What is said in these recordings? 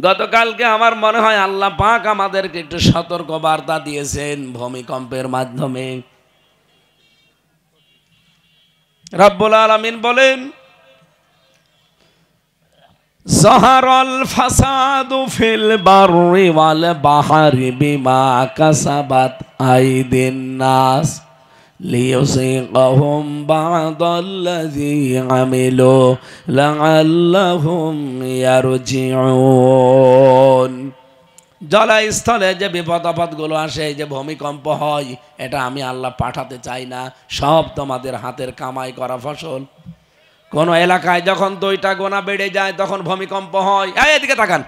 গতকালকে আমার মনে হয় আল্লাহ পাক আমাদেরকে একটু সতর্ক বার্তা দিয়েছেন ভূমিকম্পের মাধ্যমে। রব্বুল আলামিন বলেন, যাহারাল ফাসাদু ফিল বাররি ওয়াল বাহরি বিমা কাসাবাত আইদিন নাস লিয়ুযিকাহুম বা'দাল্লাযী আমিলু লা'আল্লাহুম ইয়ারজিউন। জলস্থলে যে বিপদ আপদগুলো আসে, যে ভূমিকম্প হয়, এটা আমি আল্লাহ পাঠাতে চাই না, সব তোমাদের হাতের কামাই করা ফসল। কোন এলাকায় যখন 2টা গোনা বেড়ে যায় তখন ভূমিকম্প হয়। এদিকে তাকান।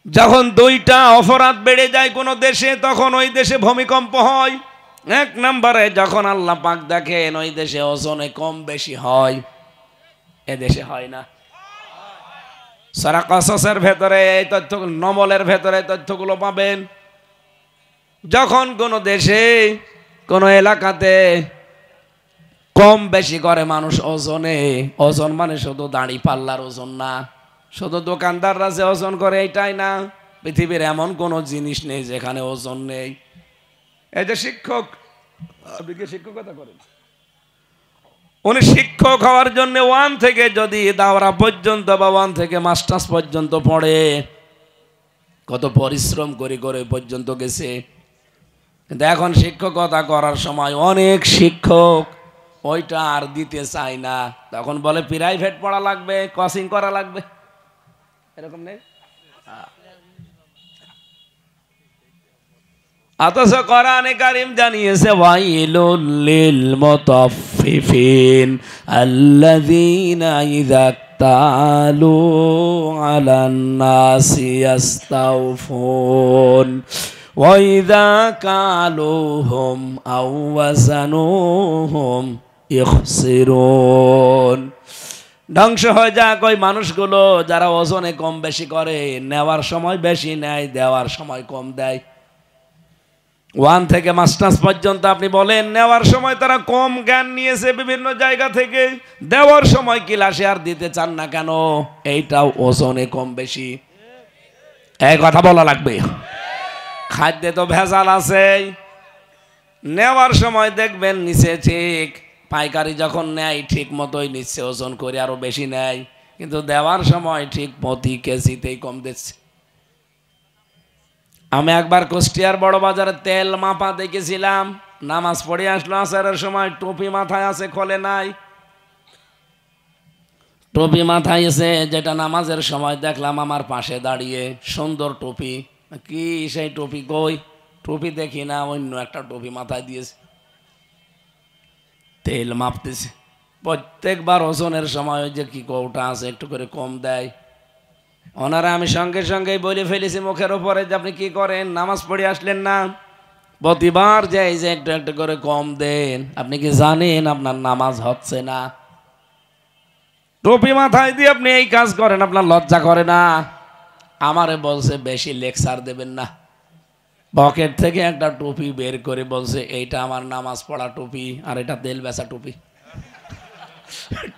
যখন 2টা অপরাধ বেড়ে যায় কোন দেশে তখন ওই দেশে ভূমিকম্প হয়। 1 নম্বরে যখন আল্লাহ পাক দেখেন ওই দেশে ওজনে কম বেশি হয়, এ দেশে হয় না। সূরা কসসের ভেতরে এই তথ্য, নমলের ভেতরে তথ্যগুলো পাবেন। যখন কোন দেশে কোন এলাকাতে কম বেশি করে মানুষ ওজনে, ওজন মানে শুধু দাড়ি পাল্লার ওজন না, শুধু দোকানদাররা যে ওজন করে এটাই না, পৃথিবীর এমন কোনো জিনিস নেই যেখানে ওজন নেই। এই যে শিক্ষক, আপনি কি শিক্ষকতা করেন? উনি শিক্ষক হওয়ার জন্য 1 থেকে যদি দাওরা পর্যন্ত বা 1 থেকে মাস্টার্স পর্যন্ত পড়ে, কত পরিশ্রম করে করে পর্যন্ত গেছে। কিন্তু এখন শিক্ষকতা করার সময় অনেক শিক্ষক ওইটা আর দিতে চায় না, তখন বলে প্রাইভেট পড়া লাগবে, কোচিং করা লাগবে। এরকম নেই? অথচ কোরআনে কারীম জানিয়েছে ওয়াইলুল লিল মুতাফফিফিন আল্লাযীনা ইযা তালু আলান নাসি ইস্তাওফুন ওয়া ইযা কালুহুম আও ওয়াজানুহুম ইখসিরুন। ধ্বংস হয়ে যাক ওই মানুষগুলো যারা ওজনে কম বেশি করে, নেওয়ার সময় বেশি নেয়, দেওয়ার সময় কম দেয়। 1 থেকে মাস্টার্স পর্যন্ত আপনি বলেন, নেওয়ার সময় তারা কম জ্ঞান নিয়েছে বিভিন্ন জায়গা থেকে, দেওয়ার সময় ক্লাসে আর দিতে চান না কেন? এইটাও ওজনে কম বেশি। এই কথা বলা লাগবে। খাদ্যে তো ভেজাল আছে। নেওয়ার সময় দেখবেন নিচে ঠিক, পাইকারি যখন নেয় ঠিক মতোই নিচ্ছে ওজন করে, আরো বেশি নেয়, কিন্তু দেওয়ার সময় ঠিক প্রতি কেজিতেই কম দিচ্ছে। আমি একবার কুষ্টিয়ার বড় বাজারে তেল মাপা দেখেছিলাম, নামাজ পড়ে আসলো আসরের সময়, টুপি মাথায় আছে, খোলে নাই। টুপি মাথায় এসে যেটা নামাজের সময় দেখলাম আমার পাশে দাঁড়িয়ে, সুন্দর টুপি। কি সেই টুপি? কই টুপি দেখি না, অন্য একটা টুপি মাথায় দিয়েছে, তেল মাপতেছে। প্রত্যেকবার ওজনের সময় ওই যে কি কৌটা আছে একটু করে কম দেয়। ওনারা আমি সঙ্গে সঙ্গেই বলে ফেলেছি মুখের উপরে যে আপনি কি করেন, নামাজ পড়ে আসলেন না? প্রতিবার যে এই যে একটু একটু করে কম দেন, আপনি কি জানেন আপনার নামাজ হচ্ছে না? টুপি মাথায় দিয়ে আপনি এই কাজ করেন, আপনার লজ্জা করে না? আমারে বলছে বেশি লেকচার দেবেন না। পকেট থেকে একটা টুপি বের করে বলছে এইটা আমার নামাজ পড়া টুপি, আর এটা তেল বেচা টুপি।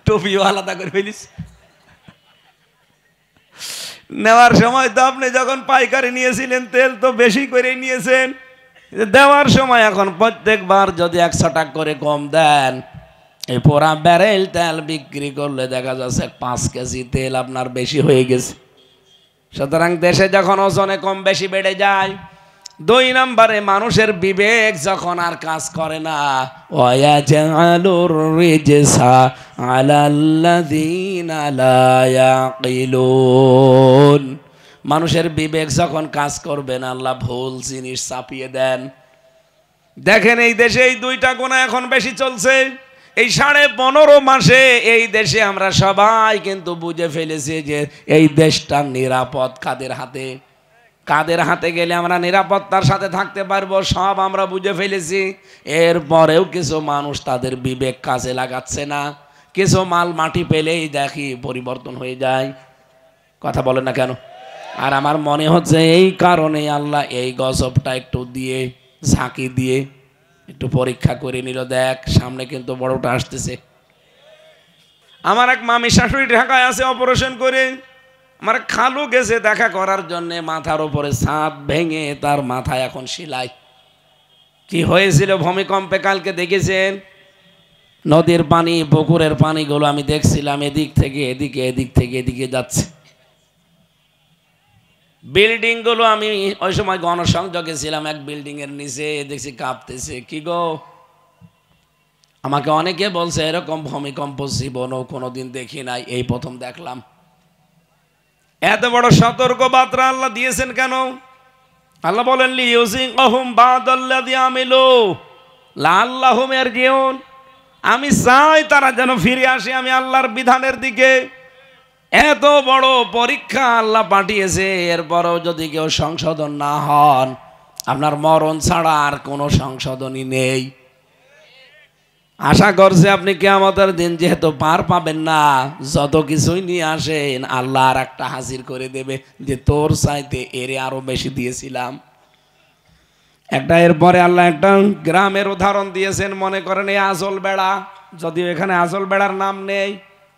টুপিও আলাদা করে ফেলিস। নেওয়ার সময় তো আপনি যখন পাইকারি নিয়েছিলেন তেল তো বেশি করে নিয়েছেন, দেওয়ার সময় এখন প্রত্যেকবার যদি 100 টাকা করে কম দেন, এই পুরা ব্যারেল তেল বিক্রি করলে দেখা যাচ্ছে 5 কেজি তেল আপনার বেশি হয়ে গেছে। সুতরাং দেশে যখন ওজনে কম বেশি বেড়ে যায়, 2 নম্বরে মানুষের বিবেক যখন আর কাজ করে না, ওয়ায়াজআলুর রিজসা আলাল্লাযীনা লা ইয়াকিলুন। মানুষের বিবেক যখন কাজ করবে না, আল্লাহ ভুল জিনিস চাপিয়ে দেন। দেখেন এই দেশে এই 2টা গুনাহ এখন বেশি চলছে। এই 15.5 মাসে এই দেশে আমরা সবাই কিন্তু বুঝে ফেলেছি যে এই দেশটা নিরাপদ কাদের হাতে। কাদের হাতে গেলে আমরা নিরাপত্তার সাথে থাকতে পারবো সব আমরা বুঝে ফেলেছি। এরপরেও কিছু মানুষ তাদের বিবেক কাজে লাগাচ্ছে না। কিছু মাল মাটি পেলেই দেখি পরিবর্তন হয়ে যায়। কথা বলেন না কেন? আর আমার মনে হচ্ছে এই কারণে আল্লাহ এই গজবটা একটু দিয়ে, ঝাঁকি দিয়ে একটু পরীক্ষা করে নিল। দেখ সামনে কিন্তু বড়টা আসতেছে। আমার এক মামি শাশুড়ি ঢাকায় আছে অপারেশন করে, আমার খালু গেছে দেখা করার জন্য, মাথার উপরে ছাদ ভেঙে তার মাথায় এখন সেলাই। কি হয়েছিল ভূমিকম্পে কালকে দেখেছেন? নদীর পানি, পুকুরের পানিগুলো আমি দেখছিলাম এদিক থেকে এদিকে, এদিক থেকে এদিকে যাচ্ছে। বিল্ডিং গুলো, আমি ওই সময় গণসংযোগে ছিলাম, এক বিল্ডিং এর নিচে দেখছি কাঁপতেছে। কি গো, আমাকে অনেকে বলছে এরকম ভূমিকম্প জীবনও কোনোদিন দেখি নাই, এই প্রথম দেখলাম। এত বড় সতর্ক বার্তা আল্লাহ দিয়েছেন কেন? আল্লাহ বলেন লিইউযিকাহুম বাদাল্লাযী আমিলু লাআল্লাহুম ইয়ারজিউন। আমি চাই তারা যেন ফিরে আসে আমি আল্লাহর বিধানের দিকে। এত বড় পরীক্ষা আল্লাহ পাঠিয়েছে, এরপরেও যদি কেউ সংশোধন না হন, আপনার মরণ ছাড়া আর কোনো সংশোধনই নেই। আশা করছে আপনি কিয়ামতের দিন যেহেতু পার পাবেন না, যত কিছুই নিয়ে আসেন আল্লাহ আর একটা হাজির করে দেবে যে তোর চাইতে এরে আরো বেশি দিয়েছিলাম। একটা এরপরে আল্লাহ একটা গ্রামের উদাহরণ দিয়েছেন। মনে করেন এই আজল বেড়া, যদিও এখানে আজল বেড়ার নাম নেই,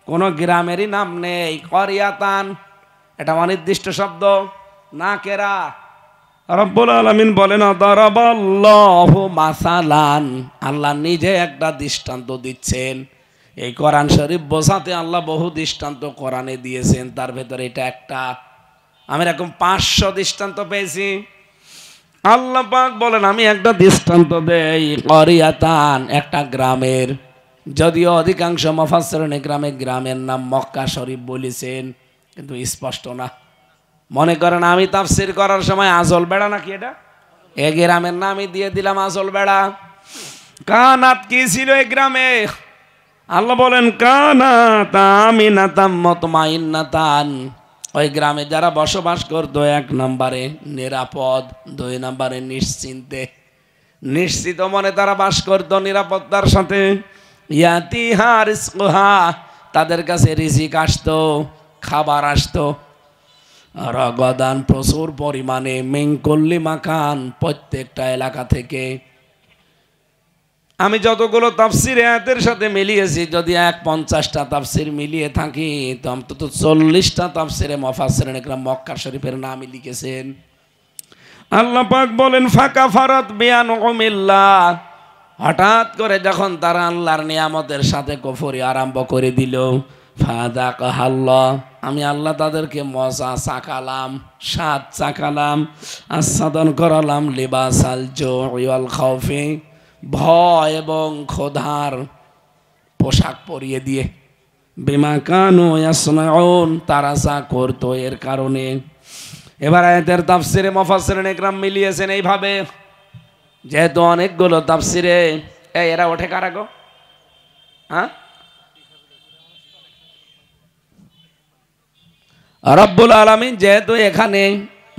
কোনো গ্রামেরই নাম নেই। করিয়াতান, এটা অনির্দিষ্ট শব্দ, না কেরা। রব্বুল আলামিন বলেন দারাবাল্লাহু মাসালান, আল্লাহ নিজে একটা দৃষ্টান্ত দিচ্ছেন। এই কোরআন শরীফ বোঝাতে আল্লাহ বহু দৃষ্টান্ত কোরআনে দিয়েছেন, তার ভেতরে এটা একটা। আমি এরকম 500 দৃষ্টান্ত পেয়েছি। আল্লাহ পাক বলেন আমি একটা দৃষ্টান্ত দেই, করিয়াতান, একটা গ্রামের। যদিও অধিকাংশ মুফাসসিরিন গ্রামের নাম মক্কা শরীফ বলেছেন, কিন্তু স্পষ্ট না। মনে করেন আমি তাফসীর করার সময় আজল বেড়া নাকি এটা, এ গ্রামের নামই দিয়ে দিলাম আজল বেড়া। কানাত, কি ছিল এই গ্রামে? আল্লাহ বলেন কানাত আমিনাতাম মুতমাইন্নাতান, ওই গ্রামে যারা বসবাস করতো 1 নম্বরে নিরাপদ, 2 নম্বরে নিশ্চিন্তে, নিশ্চিত মনে তারা বাস করতো নিরাপত্তার সাথে। ইয়াতিহা রিজকুহা, তাদের কাছে রিজিক আসতো, খাবার আসতো। রগদান, প্রচুর পরিমাণে, মিন কুল্লি মাকান, প্রত্যেকটা এলাকা থেকে। আমি যতগুলো তাফসীর আয়াতের সাথে মিলিয়েছি, যদি 50টা তাফসীর মিলিয়ে থাকি তো অন্তত 40টা তাফসীরে মুফাসসিরিন ইকরাম মক্কা শরীফের নামই লিখেছেন। আল্লাহ পাক বলেন ফাকাফারাত বিআনউমিল্লাহ, হঠাৎ করে যখন তারা আল্লাহর নিয়ামতের সাথে কুফরি আরম্ভ করে দিল, ফাযাকাহাল্লাহ, আমি আল্লাহ তাদেরকে মজা চাকালাম, স্বাদ চাকালাম, আস্বাদন করালাম, লিবাসাল জুই ওয়াল খাউফি, ভয় এবং ক্ষুধার পোশাক পরিয়ে দিয়ে, বিমা কানু ইয়াসনাউন, তারা যা করতো এর কারণে। এবার আয়াতের তাফসীরে মুফাসসিরিন ইকরাম মিলিয়েছেন এইভাবে, যেহেতু অনেকগুলো তাফসীরে। এরা ওঠে কারা গো? হ্যাঁ, রব্বুল আলামিন যেহেতু এখানে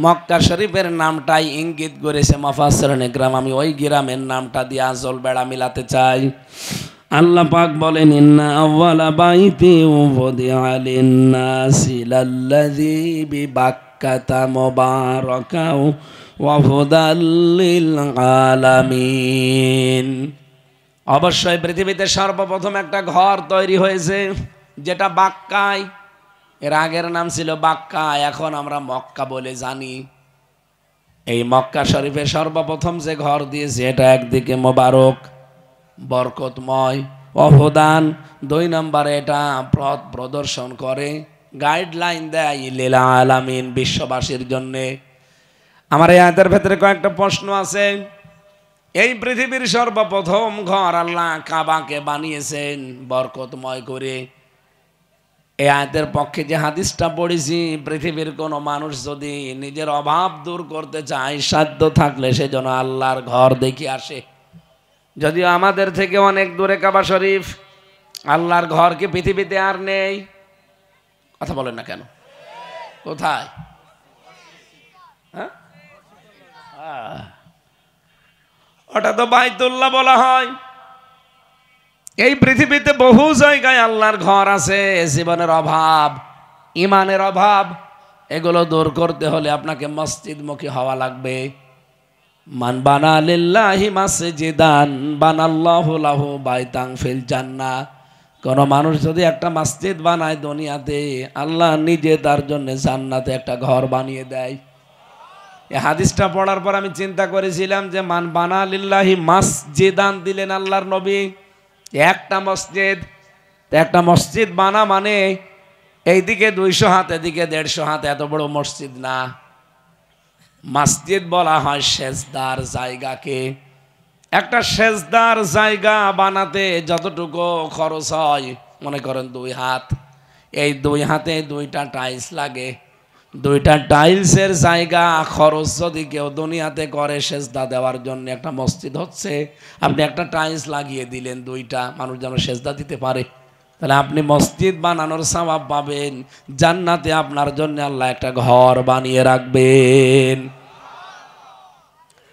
মক্কা শরীফের নামটাই ইঙ্গিত করেছে মুফাসসিরিন ইকরাম, আমি ওই গ্রামের নামটা দিয়ে আজল বেড়া মিলাতে চাই। আল্লাহ পাক বলেন ইন্না আউয়ালা বাইতি উযিআ লিন-নাসি লাল্লাযী বিবাক্কাতা মুবারাকাও ওয়া হুদাল লিল আলামিন। অবশ্যই পৃথিবীতে সর্বপ্রথম একটা ঘর তৈরি হয়েছে যেটা বাক্কায়, এর আগের নাম ছিল বাক্কা, এখন আমরা মক্কা বলে জানি। এই মক্কা শরীফে সর্বপ্রথম যে ঘর দিয়েছে এটা একদিকে মোবারক, বরকতময়, অবদান, 2 নম্বরে এটা পথ প্রদর্শন করে, গাইডলাইন দেয় লিল আলামিন, বিশ্ববাসীর জন্যে। আমার এই আয়াতের ভেতরে কয়েকটা প্রশ্ন আছে। এই পৃথিবীর সর্বপ্রথম ঘর আল্লাহ কাবাকে বানিয়েছেন বরকতময় করে। এই আয়াতের পক্ষে যে হাদিসটা পড়েছি, পৃথিবীর কোনো মানুষ যদি নিজের অভাব দূর করতে চায়, সাধ্য থাকলে সে যেন আল্লাহর ঘর দেখে আসে। যদিও আমাদের থেকে অনেক দূরে কাবা শরীফ, আল্লাহর ঘর কি পৃথিবীতে আর নেই? কথা বলেন না কেন? কোথায়? হ্যাঁ, ওটা তো বাইতুল্লাহ বলা হয়। এই পৃথিবীতে বহু জায়গায় আল্লাহর ঘর আছে। জীবনের অভাব, ইমানের অভাব, এগুলো দূর করতে হলে আপনাকে মসজিদমুখী হওয়া লাগবে। মান বানা লিল্লাহি মাসজিদান বানাল্লাহু লাহু বাইতান ফিল জান্নাহ, কোন মানুষ যদি একটা মসজিদ বানায় দুনিয়াতে, আল্লাহ নিজে তার জন্য জান্নাতে একটা ঘর বানিয়ে দেয়। এই হাদিসটা পড়ার পর আমি চিন্তা করেছিলাম যে মান বানা লিল্লাহি মাসজিদান দিলেন আল্লাহর নবী, একটা মসজিদ। একটা মসজিদ বানা মানে এইদিকে 200 হাত এদিকে 150 হাত, এত বড় মসজিদ না। মসজিদ বলা হয় সেজদার জায়গাকে। একটা সেজদার জায়গা বানাতে যতটুকু খরচ হয়, মনে করেন 2 হাত, এই 2 হাতে 2টা টাইলস লাগে। 2টা টাইলসের জায়গা খরচ যদি কেউ দুনিয়াতে করে সেজদা দেওয়ার জন্য, একটা মসজিদ হচ্ছে আপনি একটা টাইলস লাগিয়ে দিলেন 2টা, মানুষ যেন সেজদা দিতে পারে, তাহলে আপনি মসজিদ বানানোর সওয়াব পাবেন। জান্নাতে আপনার জন্য আল্লাহ একটা ঘর বানিয়ে রাখবেন।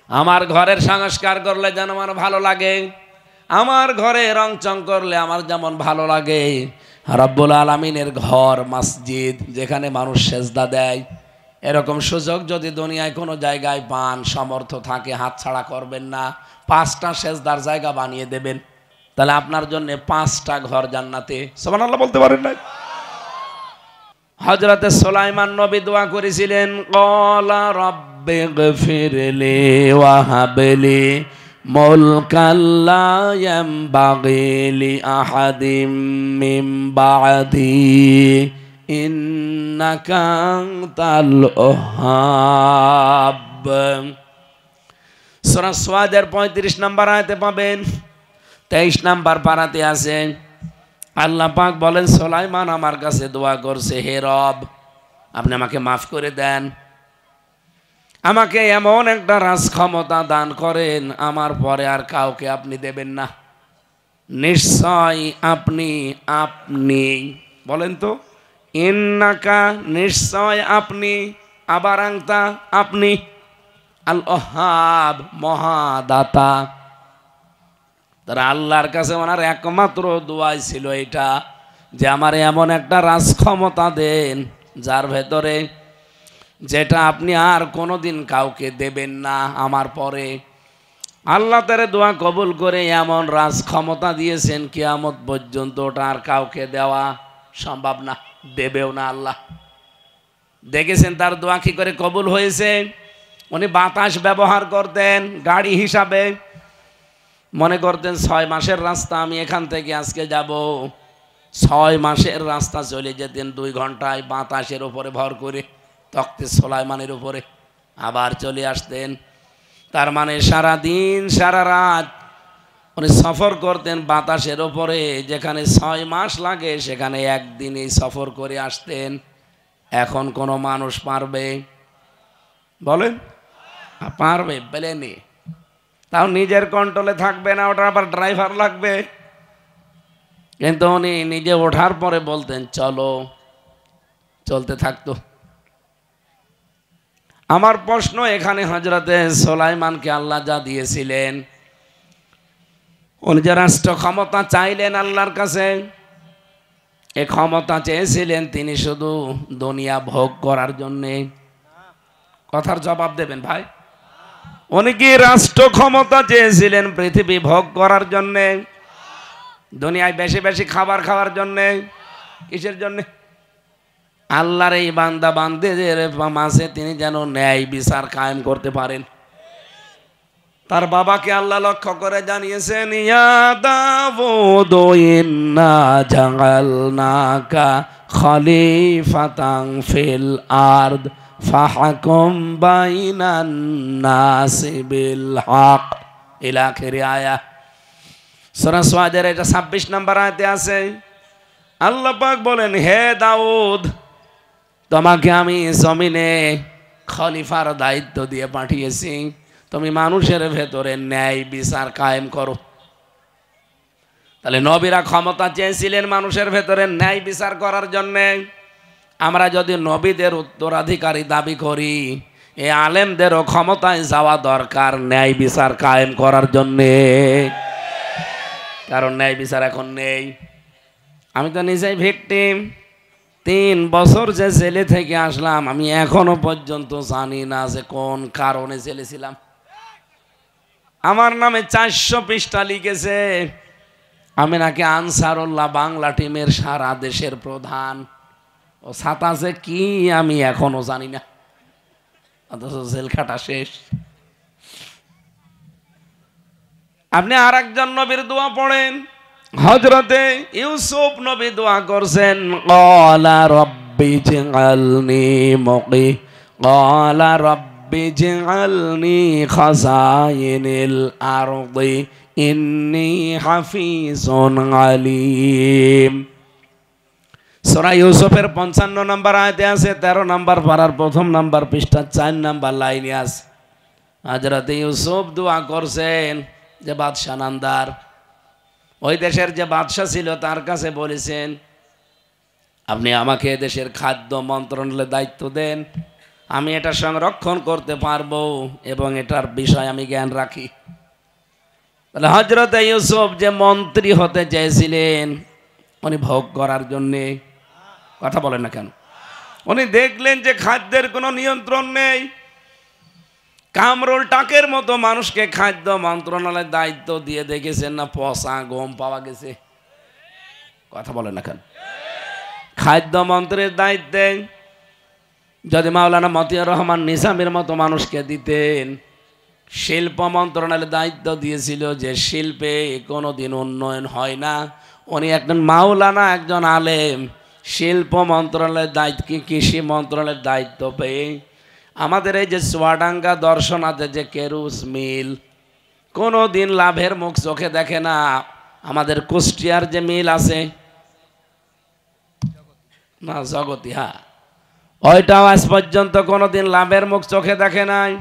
আমার ঘরের সংস্কার করলে যেন আমার ভালো লাগে, আমার ঘরে রং চং করলে আমার যেমন ভালো লাগে, রব্বুল আলামিনের ঘর মসজিদ যেখানে মানুষ সেজদা দেয়, এরকম সুযোগ যদি দুনিয়ায় কোনো জায়গায় পান, সমর্থ থাকে, হাতছাড়া করবেন না। 5টা সেজদার জায়গা বানিয়ে দেবেন, তাহলে আপনার জন্য 5টা ঘর জান্নাতে। সুবহানাল্লাহ বলতে পারেন না? হযরতে সুলাইমান নবী দোয়া করেছিলেন, ক্বালা রাব্বিগফিরলি ওয়া হাবলি মুলকান লা ইয়ানবাগি লি আহাদিম মিন বা'দি ইন্নাকা আনতাল ওয়াহ্হাব। সূরা সাদের 35 নম্বর আয়াতে পাবেন। 23 নম্বর পারাতে আছে, আল্লাহ পাক বলেন সুলাইমান আমার কাছে দোয়া করছে, হে রব আপনি আমাকে মাফ করে দেন, আমাকে এমন একটা রাজ ক্ষমতা দান করেন আমার পরে আর কাউকে আপনি দেবেন না। নিশ্চয় আপনি, আপনি বলেন তো, ইন্নাকা নিশ্চয় আপনি, আবার আংতা আপনি, আল ওয়াহ্হাব মহাদাতা। তারা আল্লাহর কাছে ওনার একমাত্র দোয়াই ছিল এটা, যে আমার এমন একটা রাজ ক্ষমতা দেন যার ভেতরে, যেটা আপনি আর কোনোদিন কাউকে দেবেন না আমার পরে। আল্লাহ তার দোয়া কবুল করে এমন রাজ ক্ষমতা দিয়েছেন কিয়ামত পর্যন্ত ওটা আর কাউকে দেওয়া সম্ভব না, দেবেও না আল্লাহ। দেখেছেন তার দোয়া কি করে কবুল হয়েছে? উনি বাতাস ব্যবহার করতেন গাড়ি হিসাবে। মনে করতেন 6 মাসের রাস্তা আমি এখান থেকে আজকে যাব, 6 মাসের রাস্তা চলে যেতেন 2 ঘন্টায় বাতাসের উপরে ভর করে, তখতে সুলাইমানের উপরে, আবার চলে আসতেন। তার মানে সারা দিন সারা রাত উনি সফর করতেন বাতাসের উপরে, যেখানে 6 মাস লাগে সেখানে একদিনই সফর করে আসতেন। এখন কোনো মানুষ পারবে? বলেন পারবে? প্লেনে তাও নিজের কন্ট্রোলে থাকবে না, ওটা আবার ড্রাইভার লাগবে। কিন্তু উনি নিজে ওঠার পরে বলতেন চলো, চলতে থাকতো। আমার প্রশ্ন এখানে, হযরতে সুলাইমানকে আল্লাহ যা দিয়েছিলেন, উনি যে রাষ্ট্র ক্ষমতা চাইলেন আল্লাহর কাছে, এ ক্ষমতা চেয়েছিলেন তিনি শুধু দুনিয়া ভোগ করার জন্যে? কথার জবাব দেবেন ভাই। উনি কি রাষ্ট্র ক্ষমতা চেয়েছিলেন পৃথিবী ভোগ করার জন্যে, দুনিয়ায় বেশি বেশি খাবার খাওয়ার জন্যে? কিসের জন্যে? আল্লাহর এই বান্দা বান্দিদের মাঝে তিনি যেন ন্যায় বিচার কায়েম করতে পারেন। তার বাবাকে আল্লাহ লক্ষ্য করে জানিয়েছেন, ইয়া দাউদ ইন্না জাআলনাকা খলিফাতান ফিল আরদ ফাহকুম বাইনান নাসি বিল হক, ইলা আখিরি আয়া। সূরা সাদের এটা 26 নম্বর আয়াতে আছে। আল্লাহ পাক বলেন, হে দাউদ তোমাকে আমি জমিনে খলিফার দায়িত্ব দিয়ে পাঠিয়েছি, তুমি মানুষের ভেতরে ন্যায় বিচার কায়েম করো। তাহলে নবীরা ক্ষমতা চেয়েছিলেন মানুষের ভেতরে ন্যায় বিচার করার জন্যে। আমরা যদি নবীদের উত্তরাধিকারী দাবি করি, এই আলেমদেরও ক্ষমতায় যাওয়া দরকার ন্যায় বিচার কায়েম করার জন্যে, কারণ ন্যায় বিচার এখন নেই। আমি তো নিজেই ভিকটিম। 3 বছর যে জেলে থেকে আসলাম, আমি এখনো পর্যন্ত জানি না যে কোন কারণে জেলে ছিলাম। আমার নামে 400 পৃষ্ঠা লিখেছে, আমি নাকি আনসারুল্লাহ বাংলা টিমের সারা দেশের প্রধান। ও ছাতা যে কি আমি এখনো জানি না, অথচ জেল খাটা শেষ। আপনি আর একজন নবীর দোয়া পড়েন, হযরতে ইউসুফ নবী দোয়া করছেন, ক্বালা রাব্বি জাআলনি ক্বালা রাব্বি জাআলনি খাযাইনিল আরদি ইন্নী হাফিজুন আলীম। সূরা ইউসুফের 55 নম্বর আয়াতে আছে, 13 নম্বর পারার প্রথম নম্বর পৃষ্ঠা 4 নম্বর লাইনে আছে। হযরতে ইউসুফ দোয়া করছেন যে বাদশা নান্দার, ওই দেশের যে বাদশা ছিল তার কাছে বলেছেন, আপনি আমাকে দেশের খাদ্য মন্ত্রণালয়ের দায়িত্ব দেন, আমি এটা সংরক্ষণ করতে পারবো এবং এটার বিষয়ে আমি জ্ঞান রাখি। তাহলে হযরত ইউসুফ যে মন্ত্রী হতে চেয়েছিলেন, উনি ভোগ করার জন্যে, কথা বলেন না কেন, উনি দেখলেন যে খাদ্যের কোনো নিয়ন্ত্রণ নেই, কামরুল টাকের মতো মানুষকে খাদ্য মন্ত্রণালয়ের দায়িত্ব দিয়ে দেখেছেন না পচা গম পাওয়া গেছে, কথা বলেন না কেন। খাদ্য মন্ত্রীর দায়িত্বে যদি মাওলানা মতিয়ার রহমান নিজামের মতো মানুষকে দিতেন, শিল্প মন্ত্রণালয়ের দায়িত্ব দিয়েছিল যে শিল্পে কোনোদিন উন্নয়ন হয় না, উনি একজন মাওলানা, একজন আলেম, শিল্প মন্ত্রণালয়ের দায়িত্ব, কৃষি মন্ত্রণালয়ের দায়িত্ব পেয়ে আমাদের এই যে চুয়াডাঙ্গা দর্শনাতে যে কেরুস মিল কোনো দিন লাভের মুখ চোখে দেখে না, আমাদের কুষ্টিয়ার যে মিল আছে না জগতি, হ্যাঁ ওইটাও আজ পর্যন্ত কোনোদিন লাভের মুখ চোখে দেখে নাই,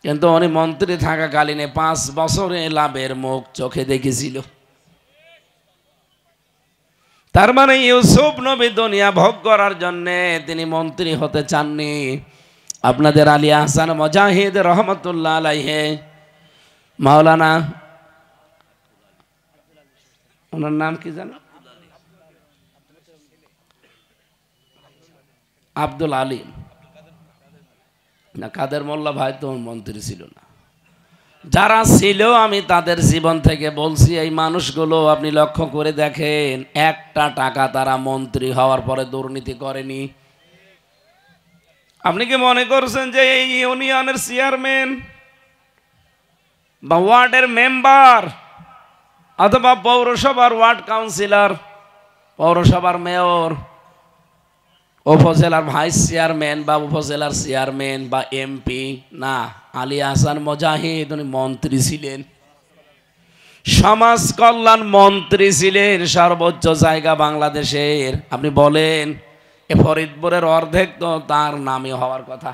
কিন্তু উনি মন্ত্রী থাকাকালীনে 5 বছরে লাভের মুখ চোখে দেখেছিল। তার মানে ইউসুফ নবী দুনিয়া ভোগ করার জন্যে তিনি মন্ত্রী হতে চাননি। আপনাদের আলী আহসান মুজাহিদ রহমতুল্লাহ আলাইহে, মাওলানা, ওনার নাম কি জানো, আব্দুল আলিম না কাদের মোল্লা ভাই তো মন্ত্রী ছিল না, যারা ছিল আমি তাদের জীবন থেকে বলছি, এই মানুষগুলো আপনি লক্ষ্য করে দেখেন, একটা টাকা তারা মন্ত্রী হওয়ার পরে দুর্নীতি করেনি। আপনি কি মনে করছেন যে এই ইউনিয়নের চেয়ারম্যান বা ওয়ার্ডের মেম্বার অথবা পৌরসভার ওয়ার্ড কাউন্সিলর, পৌরসভার মেয়র, উপজেলার ভাইস চেয়ারম্যান বা উপজেলার চেয়ারম্যান বা এমপি না, আলী আহসান মুজাহিদ উনি মন্ত্রী ছিলেন, সমাজ কল্যাণ মন্ত্রী ছিলেন, সর্বোচ্চ জায়গা বাংলাদেশের। আপনি বলেন এ ফরিদপুরের অর্ধেক তো তার নামে হওয়ার কথা,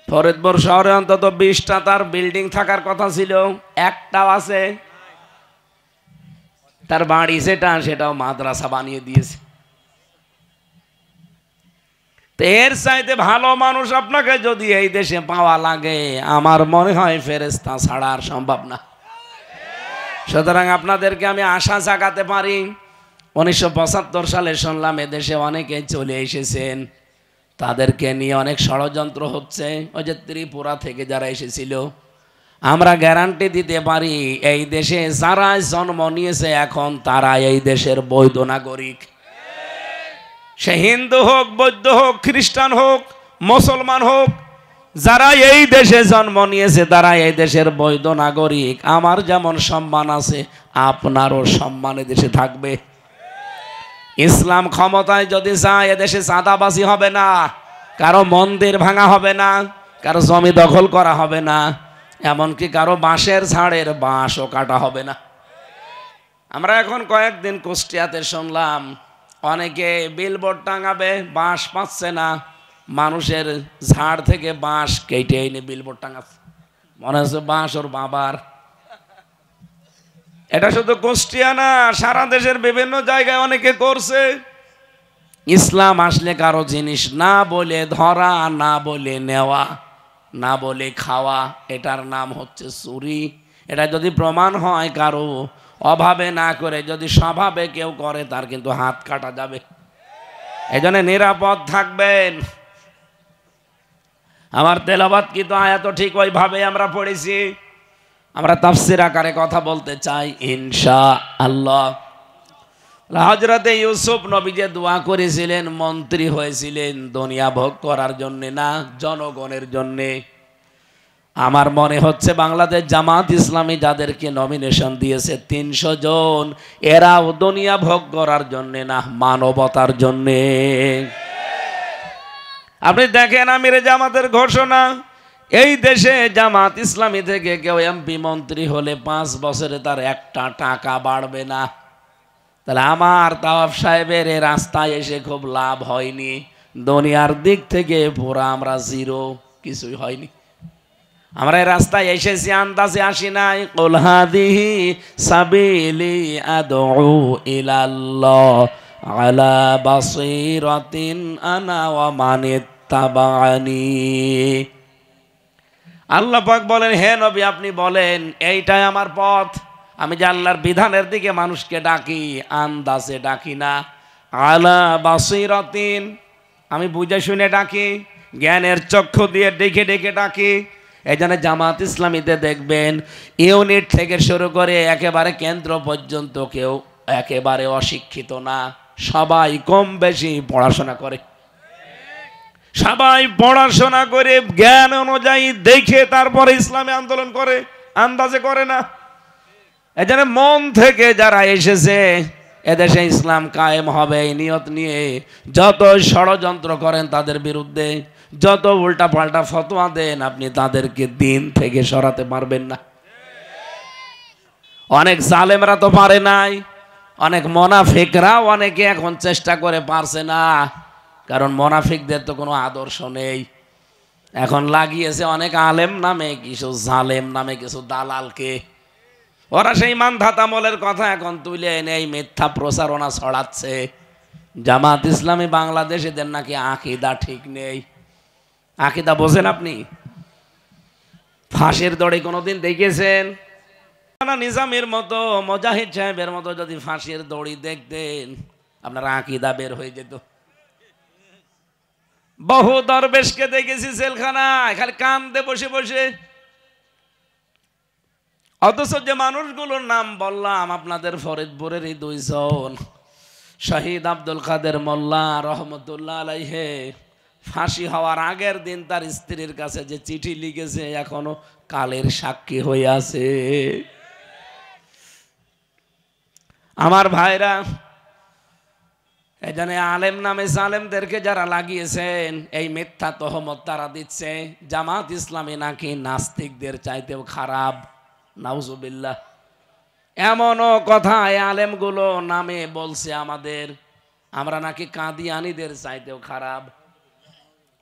ফরিদপুর শহরে অন্তত 20টা তার বিল্ডিং থাকার কথা ছিল, একটাও আছে, তার বাড়ি সেটাও মাদ্রাসা বানিয়ে দিয়েছে। এর চাইতে ভালো মানুষ আপনাকে যদি এই দেশে পাওয়া লাগে, আমার মনে হয় ফেরেশতা ছাড়া আর সম্ভব না। সুতরাং আপনাদেরকে আমি আশা জাগাতে পারি, 1975 সালে শুনলাম এদেশে অনেকে চলে এসেছেন, তাদেরকে নিয়ে অনেক ষড়যন্ত্র হচ্ছে, ওই যে ত্রিপুরা থেকে যারা এসেছিল, আমরা গ্যারান্টি দিতে পারি এই দেশে যারা জন্ম নিয়েছে এখন তারা এই দেশের বৈধ নাগরিক। সে হিন্দু হোক, বৌদ্ধ হোক, খ্রিস্টান হোক, মুসলমান হোক, যারা এই দেশে জন্ম নিয়েছে তারা এই দেশের বৈধ নাগরিক। আমার যেমন সম্মান আছে আপনারও সম্মান দেশে থাকবে। ইসলাম ক্ষমতায় যদি যায় এদেশে চাঁদাবাজি হবে না, কারো মন্দির ভাঙা হবে না, কারো জমি দখল করা হবে না, এমনকি কারো বাঁশের ঝাড়ের বাঁশও কাটা হবে না। আমরা এখন কয়েকদিন কুষ্টিয়াতে শুনলাম অনেকে বিলবোর্ড টাঙাবে, বাঁশ পাচ্ছে না, মানুষের ঝাড় থেকে বাঁশ কেটে এনে বিলবোর্ড টাঙাচ্ছে, মনে হচ্ছে বাঁশ ওর বাবার। এটা শুধু কুষ্টিয়া না, সারা দেশের বিভিন্ন জায়গায় অনেকে করছে। ইসলাম আসলে কারো জিনিস না বলে ধরা, না বলে নেওয়া, না বলে খাওয়া, এটার নাম হচ্ছে চুরি। এটা যদি প্রমাণ হয় কারো অভাবে না করে যদি স্বভাবে কেউ করে, তার কিন্তু হাত কাটা যাবে। এজন্য নিরাপদ থাকবেন। আমার তেলাওয়াত কি তো আয়াত ঠিক ওইভাবে আমরা পড়েছি, আমরা তাফসীর আকারে কথা বলতে চাই ইনশাআল্লাহ। হযরতে ইউসুফ নবী যে দোয়া করেছিলেন, মন্ত্রী হয়েছিলেন দুনিয়া ভোগ করার জন্য না, জনগণের জন্য। আমার মনে হচ্ছে বাংলাদেশ জামাত ইসলামী যাদেরকে নমিনেশন দিয়েছে ৩০০ জন, এরাও দুনিয়া ভোগ করার জন্য না, মানবতার জন্য। আপনি দেখেন আমির জামাতের ঘোষণা, এই দেশে জামাত ইসলামী থেকে কেউ এমপি মন্ত্রী হলে 5 বছরে তার একটা টাকা বাড়বে না। তাহলে আমার তাওয়াফ সাহেবের এই রাস্তায় এসে খুব লাভ হয়নি, দুনিয়ার দিক থেকে পুরা আমরা জিরো, কিছুই হয়নি। আমরা এই রাস্তায় এসেছি আন্দাজে আসি নাই। কুল হাদিহি সাবিলি আদউ ইলাল্লাহ আলা বাসীরাতিন আনা ওয়া মানিত্তাবানি। আল্লাহ পাক বলেন, হে নবী আপনি বলেন এইটাই আমার পথ। আমি যে আল্লাহর বিধানের দিকে মানুষকে ডাকি, আন্দাজে ডাকি না। আলা বাসীরাতিন, আমি বুঝে শুনে ডাকি, জ্ঞানের চক্ষু দিয়ে ডেকে ডেকে ডাকি। এই জন্য জামাত ইসলামীতে দেখবেন ইউনিট থেকে শুরু করে একেবারে কেন্দ্র পর্যন্ত কেউ একেবারে অশিক্ষিত না, সবাই কম বেশি পড়াশোনা করে। সবাই পড়াশোনা করে জ্ঞান অনুযায়ী দেখে তারপরে ইসলামী আন্দোলন করে, আন্দাজে করে না। এই জন্য মন থেকে যারা এসেছে এদেশে ইসলাম কায়েম হবে এই নিয়ত নিয়ে যত ষড়যন্ত্র করেন তাদের বিরুদ্ধে, যত উল্টা পাল্টা ফতোয়া দেন, আপনি তাদেরকে দিন থেকে সরাতে পারবেন না। অনেক জালেমরা তো পারে নাই, অনেক মোনাফিকরাও অনেকে এখন চেষ্টা করে পারছে না, কারণ মোনাফিকদের তো কোনো আদর্শ নেই। এখন লাগিয়েছে অনেক আলেম নামে কিছু জালেম নামে কিছু দালালকে, ওরা সেই মানধাতামলের কথা এখন তুলে এনে এই মিথ্যা প্রচারণা ছড়াচ্ছে। জামাত ইসলামী বাংলাদেশ এদের নাকি আকীদা ঠিক নেই। আকীদা বোঝেন আপনি? ফাঁসির দড়ি কোনোদিন দেখেছেন? নিজামের মতো, মুজাহিদ সাহেবের মতো যদি ফাঁসির দড়ি দেখতেন আপনার আকীদা বের হয়ে যেত। বহু দরবেশকে দেখেছি জেলখানায় খালি কান্দে বসে বসে, অথচ যে মানুষগুলোর নাম বললাম আপনাদের ফরিদপুরের এই 2 জন, শহীদ আব্দুল কাদের মোল্লা রহমতুল্লাহ আলাইহে, ফাঁসি হওয়ার আগের দিন তার স্ত্রীর কাছে যে চিঠি লিখেছে এখনো কালের সাক্ষী হয়ে আছে। আমার ভাইরা, এখানে আলেম নামে জালেমদেরকে যারা লাগিয়েছেন এই মিথ্যা তহমত তারা দিচ্ছে জামাত ইসলামী নাকি নাস্তিকদের চাইতেও খারাপ। নাউজুবিল্লাহ, এমনও কথা এই আলেমগুলো নামে বলছে আমাদের, আমরা নাকি কাদিয়ানীদের চাইতেও খারাপ।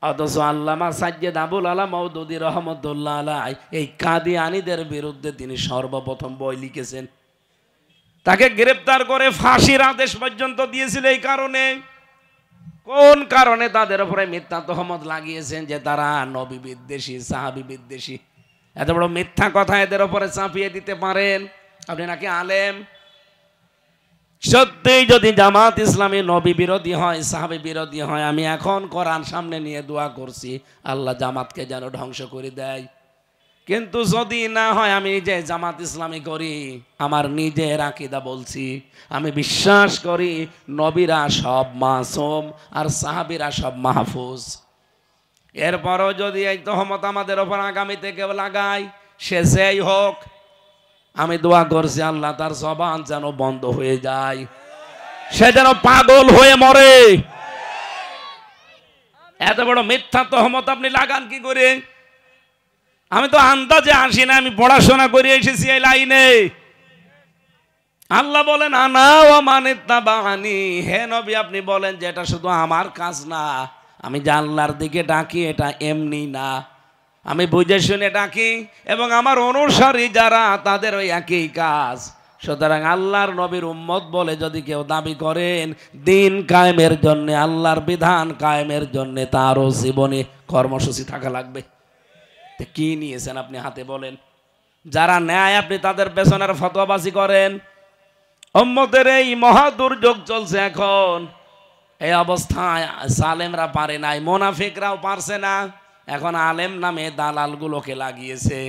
অথচ আল্লামা সাজ্জেদ আবুল আলা মওদুদী রহমতুল্লাহ আলাইহি এই কাদিয়ানীদের বিরুদ্ধে তিনি সর্বপ্রথম বই লিখেছেন। তাকে গ্রেফতার করে ফাঁসির আদেশ পর্যন্ত দিয়েছিল এই কারণে। কোন কারণে? তাদের উপরে মিথ্যা তহমত লাগিয়েছেন যে তারা নবী বিদ্বেষী, সাহাবী বিদ্বেষী। এত বড় মিথ্যা কথা এদের উপরে চাপিয়ে দিতে পারেন? আপনি নাকি আলেম। সত্যি যদি জামাত ইসলামী নবী বিরোধী হয়, সাহাবী বিরোধী হয়, আমি এখন কোরআন সামনে নিয়ে দোয়া করছি আল্লাহ জামাতকে যেন ধ্বংস করে দেয়। কিন্তু যদি না হয়, আমি নিজে জামাত ইসলামী করি, আমার নিজের আকীদা বলছি, আমি বিশ্বাস করি নবীরা সব মাসুম আর সাহাবীরা সব মাহফুজ। এরপরও যদি এই তহমত আমাদের ওপর আগামীতে কেউ লাগায়, সে যেই হোক, আমি দোয়া করছি আল্লাহ তার জবান যেন বন্ধ হয়ে যায়, সে যেন পাগল হয়ে মরে। এত বড় মিথ্যা তহমত আপনি লাগান কি করে? আমি তো আন্দাজে আসি না, আমি পড়াশোনা করে এসেছি এই লাইনে। আল্লাহ বলেন আনা ওয়া মানিত্তাবানি, হে নবী আপনি বলেন যে এটা শুধু আমার কাজ না, আমি যে আল্লাহর দিকে ডাকি এটা এমনি না, আমি বুঝে শুনে ডাকি এবং আমার অনুসারী যারা তাদের ওই একই কাজ। সুতরাং আল্লাহর নবীর উম্মত বলে যদি কেউ দাবি করেন দিন কায়েমের জন্য, আল্লাহর বিধান কায়েমের জন্য, তারও জীবনে কর্মসূচি থাকা লাগবে। কি নিয়েছেন আপনি হাতে বলেন? যারা ন্যায় আপনি তাদের পেছনের ফতোয়াবাজি করেন। উম্মতের এই মহা দুর্যোগ চলছে এখন, এই অবস্থায় জালেমরা পারে নাই, মুনাফিকরাও পারছে না, এখন আলেম নামে দালালগুলোকে লাগিয়েছে।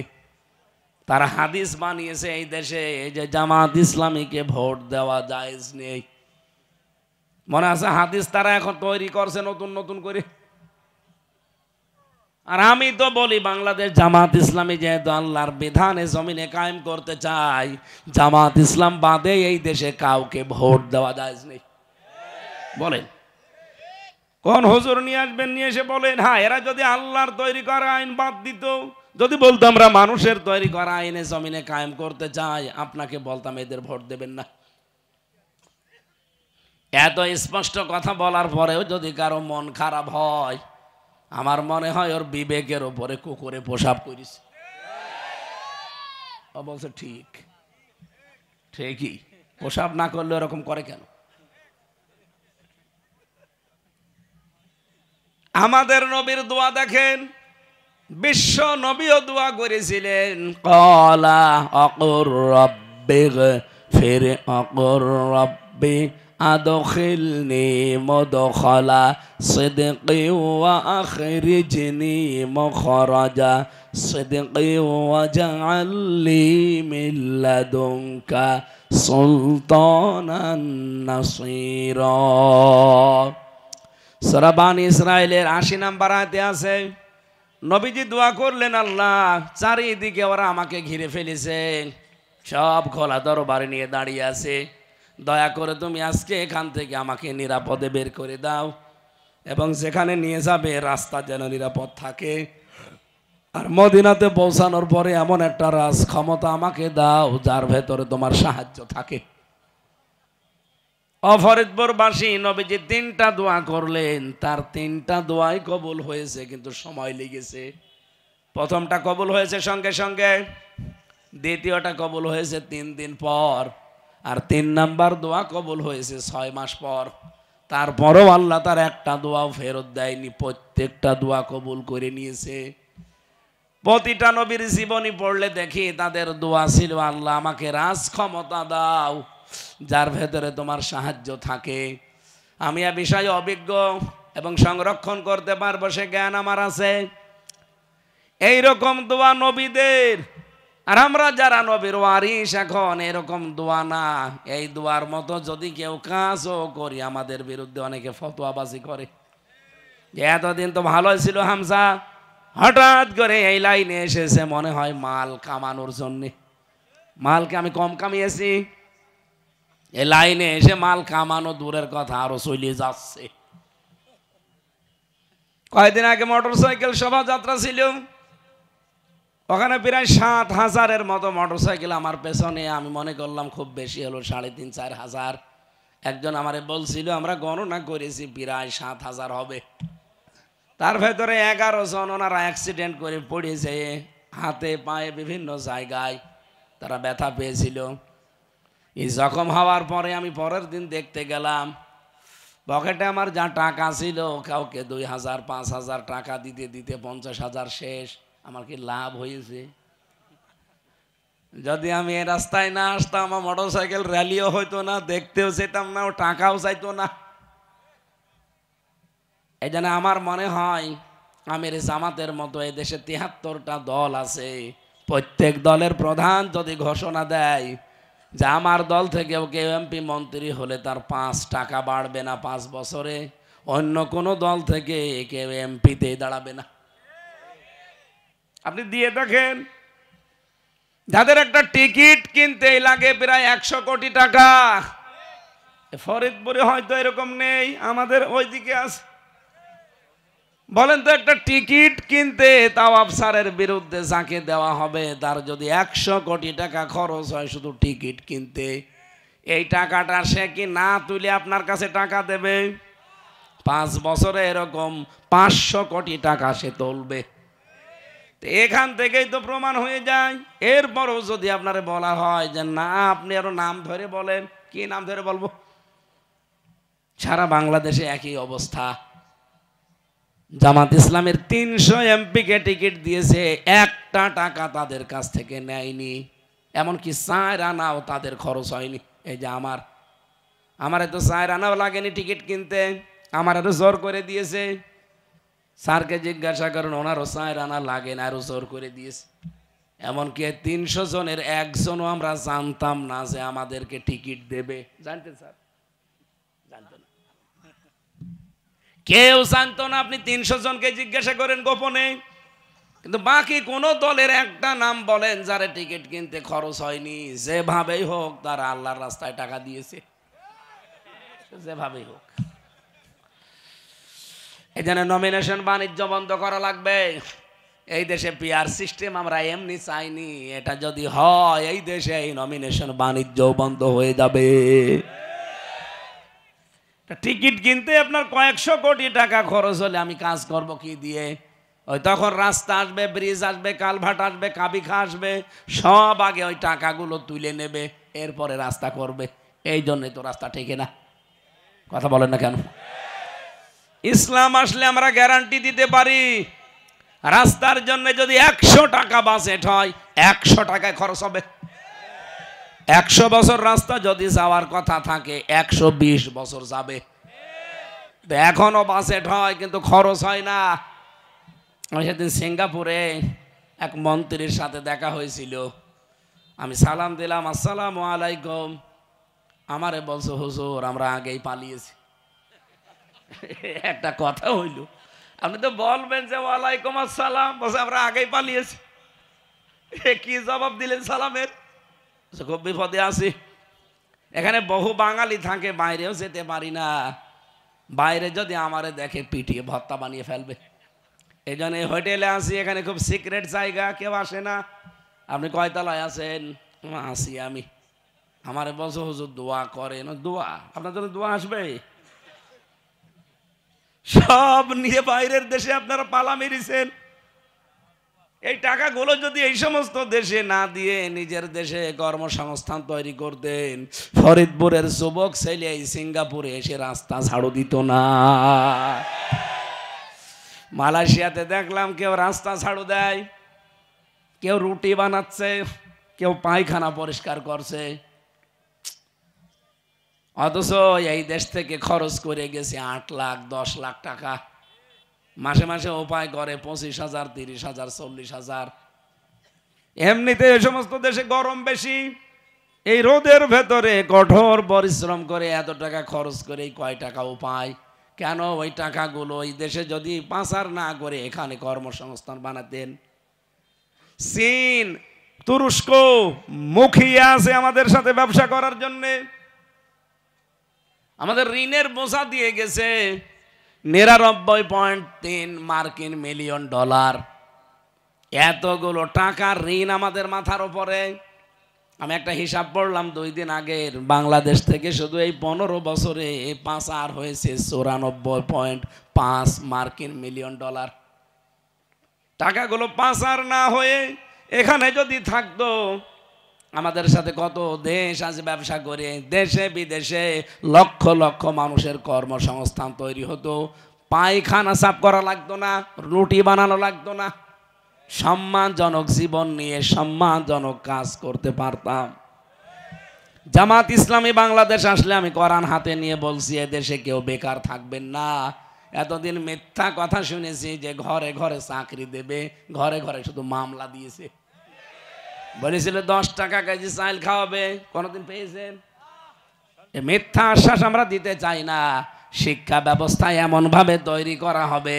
তারা হাদিস বানিয়েছে এই দেশে যে জামাত ইসলামীকে ভোট দেওয়া জায়েজ নেই। মনে আছে হাদিস তারা এখন তৈরি করছে নতুন নতুন করে। আর আমি তো বলি বাংলাদেশ জামাত ইসলামী যেহেতু আল্লাহর বিধানে জমিনে কায়েম করতে চাই, জামাত ইসলাম বাদে এই দেশে কাউকে ভোট দেওয়া জায়েজ নেই। বলেন কোন হুজুর নিয়ে আসবেন, নিয়ে এসে বলেন হ্যাঁ এরা যদি আল্লাহর তৈরি করা আইন বাদ দিত, যদি বলতো আমরা মানুষের তৈরি করা আইনে জমিনে কায়েম করতে চাই, আপনাকে বলতাম এদের ভোট দেবেন না। এত স্পষ্ট কথা বলার পরেও যদি কারো মন খারাপ হয়, আমার মনে হয় ওর বিবেকের উপরে কুকুরে পেশাব করিস। ও বলছে ঠিক, ঠিকই, পেশাব না করলে এরকম করে কেন? আমাদের নবীর দোয়া দেখেন, বিশ্ব নবীও দোয়া করেছিলেন, ক্বালা আকুর রাব্বিগফির আকুর রাব্বি আদখিলনি মুদখালা সিদকি ওয়া আখরিজনি মুখরাজা সিদকি ওয়াজআল লি মিন লাদুনকা সুলতানান নাসীরা। সূরা বানী ইসরাঈলের ৮০ নম্বর আয়াতে আছে, নবীজি দোয়া করলেন, আল্লাহ চারিদিকে ওরা আমাকে ঘিরে ফেলেছে, সব খোলা দরবারে নিয়ে দাঁড়িয়ে আছে, দয়া করে তুমি আজকে এখান থেকে আমাকে নিরাপদে বের করে দাও, এবং যেখানে নিয়ে যাবে রাস্তা যেন নিরাপদ থাকে, আর মদিনাতে পৌঁছানোর পরে এমন একটা রাজ ক্ষমতা আমাকে দাও যার ভেতরে তোমার সাহায্য থাকে। ফরিদপুরবাসী নবীজি ৩টা দোয়া করলেন, তার ৩টা দোয়াই কবুল হয়েছে, কিন্তু সময় লেগেছে। প্রথমটা কবুল হয়েছে সঙ্গে সঙ্গে, দ্বিতীয়টা কবুল হয়েছে ৩ দিন পর, আর ৩ নাম্বার দোয়া কবুল হয়েছে ৬ মাস পর। তারপরও আল্লাহ তার একটা দোয়াও ফেরত দেয়নি, প্রত্যেকটা দোয়া কবুল করে নিয়েছে। প্রতিটা নবীর জীবনী পড়লে দেখি তাদের দোয়া ছিল, আল্লাহ আমাকে রাজ ক্ষমতা দাও যার ভেতরে তোমার সাহায্য থাকে, আমি এ বিষয়ে অভিজ্ঞ এবং সংরক্ষণ করতে পারবো সে জ্ঞান আমার আছে। এইরকম দোয়া নবীদের, আর আমরা যারা নবীর ওয়ারিস এখন এরকম দোয়া না। এই দোয়ার মতো যদি কেউ কাজও করি, আমাদের বিরুদ্ধে অনেকে ফতোয়াবাজি করে যে এতদিন তো ভালোই ছিল হামজা, হঠাৎ করে এই লাইনে এসেছে, মনে হয় মাল কামানোর জন্যে। মালকে আমি কম কামিয়েছি, এই লাইনে এসে মাল কামানো দূরের কথা আরো চলে যাচ্ছে। কয়েকদিন আগে মোটরসাইকেল শোভাযাত্রা ছিল, ওখানে প্রায় ৭,০০০-এর মতো মোটরসাইকেল আমার পেছনে। আমি মনে করলাম খুব বেশি হলো ৩৫০-৪ হাজার। একজন আমারে বলছিল আমরা গণনা করেছি প্রায় ৭,০০০ হবে। তার ভেতরে 11 জন ওনারা অ্যাক্সিডেন্ট করে পড়েছে, হাতে পায়ে বিভিন্ন জায়গায় তারা ব্যথা পেয়েছিল। এই জখম হওয়ার পরে আমি পরের দিন দেখতে গেলাম, পকেটে আমার যা টাকা ছিল, কাউকে ২,০০০ ৫,০০০ টাকা দিতে দিতে ৫০,০০০ শেষ। আমার কি লাভ হয়েছে? যদি আমি এই রাস্তায় না আসতাম, আমার মোটরসাইকেল র্যালিও হইতো না, দেখতেও যেতাম না, ও টাকাও চাইতো না। এই জন্য আমার মনে হয় আমির জামাতের মতো এই দেশে ৭৩টা দল আছে, প্রত্যেক দলের প্রধান যদি ঘোষণা দেয় যে আমার দল থেকেও কেউ এমপি মন্ত্রী হলে তার ৫ টাকা বাড়বে না ৫ বছরে, অন্য কোনো দল থেকে কেউ এমপিতে দাঁড়াবে না। আপনি দিয়ে দেখেন, যাদের একটা টিকিট কিনতে লাগে প্রায় ১০০ কোটি টাকা, ফরিদপুরে হয়তো এরকম নেই, আমাদের ওইদিকে আছে। বলেন তো, একটা টিকিট কিনতে তাও আফসারের বিরুদ্ধে যাকে দেওয়া হবে তার যদি ১০০ কোটি টাকা খরচ হয় শুধু টিকিট কিনতে, এই টাকাটা সে কি না তুলে আপনার কাছে টাকা দেবে? ৫ বছরে এরকম ৫০০ কোটি টাকা সে তুলবে। এখান থেকেই তো প্রমাণ হয়ে যায়। এরপরও যদি আপনারে বলা হয় যে না আপনি আরো নাম ধরে বলেন, কি নাম ধরে বলবো? সারা বাংলাদেশে একই অবস্থা। জামাত ইসলামের ৩০০ এমপিকে টিকিট দিয়েছে, একটা টাকা তাদের কাছ থেকে নেয়নি, এমনকি ৪ আনাও তাদের খরচ হয়নি। এই যে আমার এত ৪ আনাও লাগেনি টিকিট কিনতে, আমার এত জোর করে দিয়েছে। স্যারকে জিজ্ঞাসা করেন, ওনারও ৪ আনা লাগে না, আরো জোর করে দিয়েছে। এমনকি 300 জনের একজনও আমরা জানতাম না যে আমাদেরকে টিকিট দেবে। জানতেন স্যার? জানতো না, কেউ জানতো না। আপনি 300 জনকে জিজ্ঞাসা করেন গোপনে, কিন্তু বাকি কোন দলের একটা নাম বলেন যারা টিকিট কিনতে খরচ হয়নি। যেভাবেই হোক তারা আল্লাহর রাস্তায় টাকা দিয়েছে, যেভাবেই হোক। এই জন্য নমিনেশন বাণিজ্য বন্ধ করা লাগবে। এই দেশে পিআর সিস্টেম আমরা এমনি চাইনি। এটা যদি হয় এই দেশে এই নমিনেশন বাণিজ্য বন্ধ হয়ে যাবে। টিকিট কিনতে আপনার কয়েকশো কোটি টাকা খরচ হলে আমি কাজ করব কি দিয়ে? ওই তখন রাস্তা আসবে, ব্রিজ আসবে, কালভার্ট আসবে, কাবিখা আসবে, সব আগে ওই টাকাগুলো তুলে নেবে, এরপরে রাস্তা করবে। এই জন্যই তো রাস্তা ঠেকে না। কথা বলেন না কেন? ইসলাম আসলে আমরা গ্যারান্টি দিতে পারি, রাস্তার জন্য যদি 100 টাকা বাজেট হয় 100 টাকায় খরচ হবে। 100 বছর রাস্তা যদি যাওয়ার কথা থাকে 120 বছর যাবে। এখনো বাজেট হয় কিন্তু খরচ হয় না। সেদিন সিঙ্গাপুরে এক মন্ত্রীর সাথে দেখা হয়েছিল। আমি সালাম দিলাম, আসসালামু আলাইকুম। আমারে বলছো হুজুর আমরা আগেই পালিয়েছি। একটা কথা হইল, আপনি তো বলবেন যে ওয়ালাইকুম আসসালাম, বলছে আমরা আগেই পালিয়েছি। কি জবাব দিলেন সালামের? খুব বিপদে আছি, এখানে বহু বাঙালি থাকে, বাইরেও যেতে পারি না। বাইরে যদি আমারে দেখে পিটিয়ে ভর্তা বানিয়ে ফেলবে। এই জন্য হোটেলে আসি, এখানে খুব সিক্রেট জায়গা, কেউ আসে না। আপনি কয়তলায় আছেন? আসি আমি। আমারে বলছো হুজুর দোয়া করেন। দোয়া? আপনার জন্য দোয়া আসবে? সব নিয়ে বাইরের দেশে আপনারা পালা মেরেছেন। এই টাকাগুলো যদি এই সমস্ত দেশে না দিয়ে নিজের দেশে কর্মসংস্থান তৈরি করতেন, ফরিদপুরের যুবক ছেলে এই সিঙ্গাপুরে এসে রাস্তা ঝাড়ু দিত না। মালয়েশিয়াতে দেখলাম কেউ রাস্তা ঝাড়ু দেয়, কেউ রুটি বানাচ্ছে, কেউ পায়খানা পরিষ্কার করছে। অথচ এই দেশ থেকে খরচ করে গেছে 8 লাখ 10 লাখ টাকা। মাসে মাসে উপায় করে 25,000, 30,000, 40,000। এমনিতে এই সমস্ত দেশে গরম বেশি, এই রোদের ভেতরে কঠোর পরিশ্রম করে এত টাকা খরচ করে কয় টাকা উপায়? কেন ওই টাকাগুলো ওই দেশে যদি পাচার না করে এখানে কর্মসংস্থান বানাতেন। চীন, তুরস্ক মুখিয়ে আছে আমাদের সাথে ব্যবসা করার জন্যে। আমাদের ঋণের বোঝা দিয়ে গেছে 99.3 মার্কিন মিলিয়ন ডলার। এতগুলো টাকার ঋণ আমাদের মাথার উপরে। আমি একটা হিসাব পড়লাম 2 দিন আগের, বাংলাদেশ থেকে শুধু এই 15 বছরে পাচার হয়েছে 94.5 মার্কিন মিলিয়ন ডলার। টাকাগুলো পাচার না হয়ে এখানে যদি থাকতো, আমাদের সাথে কত দেশ আজ ব্যবসা করে, দেশে বিদেশে লক্ষ লক্ষ মানুষের কর্মসংস্থান তৈরি হতো। পায়খানা সাফ করা লাগতো না, রুটি বানানো লাগতো না, সম্মানজনক জীবন নিয়ে সম্মানজনক কাজ করতে পারতাম। জামাত ইসলামী বাংলাদেশ আসলে আমি কোরআন হাতে নিয়ে বলছি, এদেশে কেউ বেকার থাকবেন না। এতদিন মিথ্যা কথা শুনেছি যে ঘরে ঘরে চাকরি দেবে, ঘরে ঘরে শুধু মামলা দিয়েছে। বলেছিল 10 টাকা কেজি চাল খাওয়াবে, কোনদিন পেয়েছেন? মিথ্যা আশ্বাস আমরা দিতে চাই না। শিক্ষা ব্যবস্থা এমন ভাবে তৈরি করা হবে,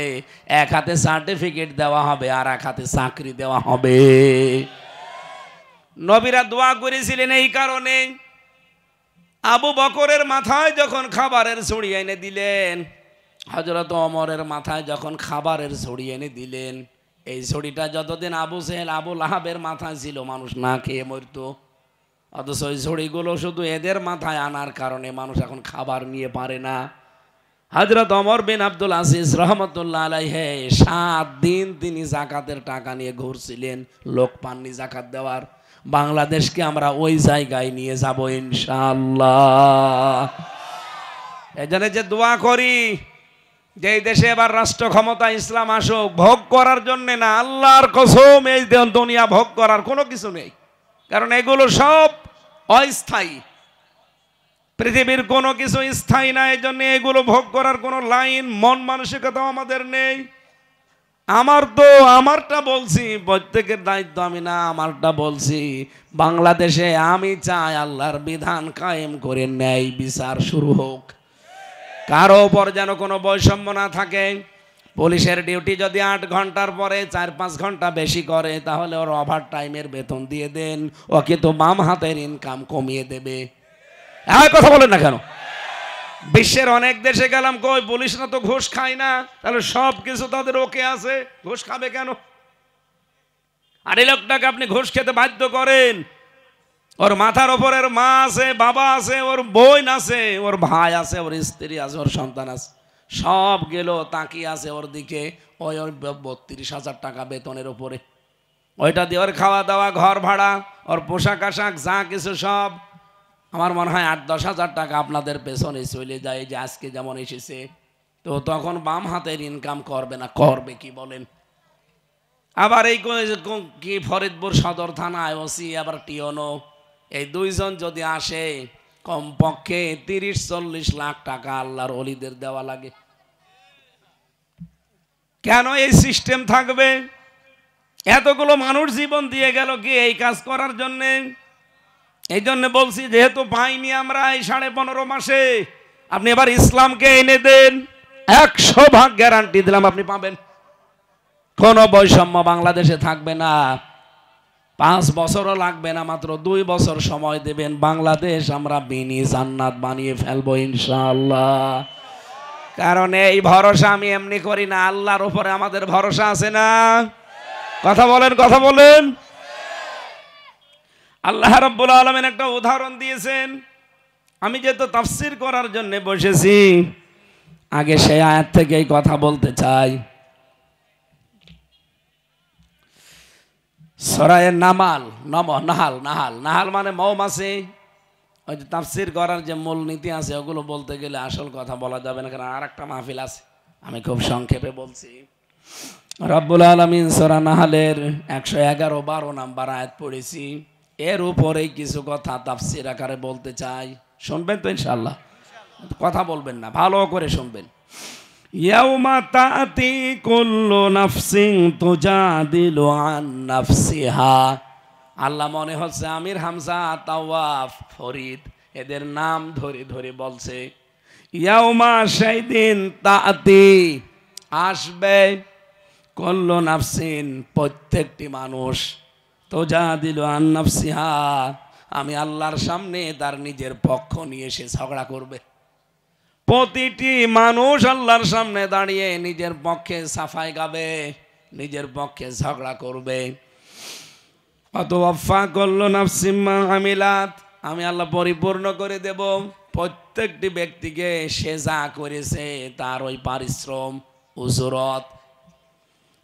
এক হাতে সার্টিফিকেট দেওয়া হবে আর এক হাতে চাকরি দেওয়া হবে। নবীরা দোয়া করেছিলেন এই কারণে। আবু বকরের মাথায় যখন খাবারের ঝুড়ি এনে দিলেন, হযরত ওমরের মাথায় যখন খাবারের ঝুড়ি এনে দিলেন, এই ঝুড়িটা যতদিন আবু জেহেল আবু লাহাবের মাথায় ছিল মানুষ না খেয়ে মরতো। অথচ ওই ঝুড়িগুলো শুধু এদের মাথায় আনার কারণে মানুষ এখন খাবার নিয়ে পারে না। হযরত ওমর বিন আব্দুল আজিজ রহমতুল্লাহ আলাইহি 7 দিন তিনি যাকাতের টাকা নিয়ে ঘুরছিলেন, লোক পাননি যাকাত দেওয়ার। বাংলাদেশকে আমরা ওই জায়গায় নিয়ে যাব ইনশাআল্লাহ। এজন্য যে দোয়া করি যে এই দেশে এবার রাষ্ট্র ক্ষমতা ইসলাম আসুক, ভোগ করার জন্য না, আল্লাহর কসম এই দুনিয়া ভোগ করার কোনো কিছু নেই। কারণ এগুলো সব অস্থায়ী, পৃথিবীর কোনো কিছু স্থায়ী না। এই জন্য এগুলো ভোগ করার কোনো লাইন মন মানসিকতাও আমাদের নেই। আমারটা বলছি, প্রত্যেকের দায়িত্ব আমি না, আমারটা বলছি। বাংলাদেশে আমি চাই আল্লাহর বিধান কায়েম করে ন্যায় বিচার শুরু হোক, কারো ওপর যেন কোনো বৈষম্য না থাকে। পুলিশের ডিউটি যদি 8 ঘন্টার পরে 4-5 ঘন্টা বেশি করে, তাহলে ওর ওভার টাইমের বেতন দিয়ে দেন, ওকে তো বাম হাতের ইনকাম কমিয়ে দেবে। কথা বলেন না কেন? বিশ্বের অনেক দেশে গেলাম, কই পুলিশরা তো ঘুষ খায় না, তাহলে সব কিছু তাদের ওকে আছে, ঘুষ খাবে কেন? আর এই লোকটাকে আপনি ঘুষ খেতে বাধ্য করেন, ওর মাথার ওপরের মা আছে, বাবা আছে, ওর বোন আছে, ওর ভাই আছে, ওর স্ত্রী আছে, ওর সন্তান আছে, সব গেল তাকিয়ে আছে ওর দিকে, ওর 32,000 টাকা বেতনের উপরে। ওইটা দিয়ে ওর খাওয়া দাওয়া, ঘর ভাড়া, ওর পোশাক আশাক যা কিছু সব, আমার মনে হয় 8-10 হাজার টাকা আপনাদের পেছনে চলে যায়, যে আজকে যেমন এসেছে। তো তখন বাম হাতের ইনকাম করবে না, করবে কি বলেন? আবার এই কি ফরিদপুর সদর থানায় ওসি আবার টিওনো, এই দুইজন যদি আসে, কমপক্ষে 30-40 লাখ টাকা আল্লাহর ওলিদের দেওয়া লাগে। কেন এই সিস্টেম থাকবে? এতগুলো মানুষ জীবন দিয়ে গেল কি এই কাজ করার জন্যে? এই জন্য বলছি, যেহেতু পাইনি আমরা এই 15.5 মাসে, আপনি এবার ইসলামকে এনে দেন, 100 ভাগ গ্যারান্টি দিলাম আপনি পাবেন। কোনো বৈষম্য বাংলাদেশে থাকবে না। 5 বছরও লাগবে না, মাত্র 2 বছর সময় দেবেন, বাংলাদেশ আমরা মিনি জান্নাত বানিয়ে ফেলবো ইনশাআল্লাহ। কারণ এই ভরসা আমি এমনি করি না, আল্লাহর উপরে আমাদের ভরসা আছে না? কথা বলেন, কথা বলেন। আল্লাহ রাব্বুল আলামিন একটা উদাহরণ দিয়েছেন। আমি যেহেতু তাফসীর করার জন্য বসেছি, আগে সেই আয়াত থেকেই কথা বলতে চাই। সূরা নামাল, নাহাল মানে মৌমাছি। ওই যে তাফসীর করার যে মূলনীতি আছে, ওগুলো বলতে গেলে আসল কথা বলা যাবে না, কারণ আর একটা মাহফিল আছে, আমি খুব সংক্ষেপে বলছি। রব্বুল আলামিন সূরা নাহালের 111-12 নাম্বার আয়াত পড়েছি, এর উপরেই কিছু কথা তাফসীর আকারে বলতে চাই। শুনবেন তো ইনশাআল্লাহ? কথা বলবেন না, ভালো করে শুনবেন। ইয়াউমা তাআতি কুল্লু নাফসিন তুজাদিলু আন নাফসিহা। আল্লাহ মনে হচ্ছে আমির হামজা, তাওয়াফ, ফরিদ এদের নাম ধরে ধরে বলছে। ইয়াউমা, সেই দিন, তাআতি আসবে, কুল্লু নাফসিন প্রত্যেকটি মানুষ, তুজাদিলু আন নাফসিহা আমি আল্লাহর সামনে তার নিজের পক্ষ নিয়ে সে ঝগড়া করবে। প্রতিটি মানুষ আল্লাহর সামনে দাঁড়িয়ে নিজের পক্ষে সাফাই গাবে, নিজের পক্ষে ঝগড়া করবে। অতওয়াফা কুল্লু নাফসিম মা আমিলাত, আমি আল্লাহ পরিপূর্ণ করে দেব প্রত্যেকটি ব্যক্তিকে সে যা করেছে তার ওই পারিশ্রম, উজরত।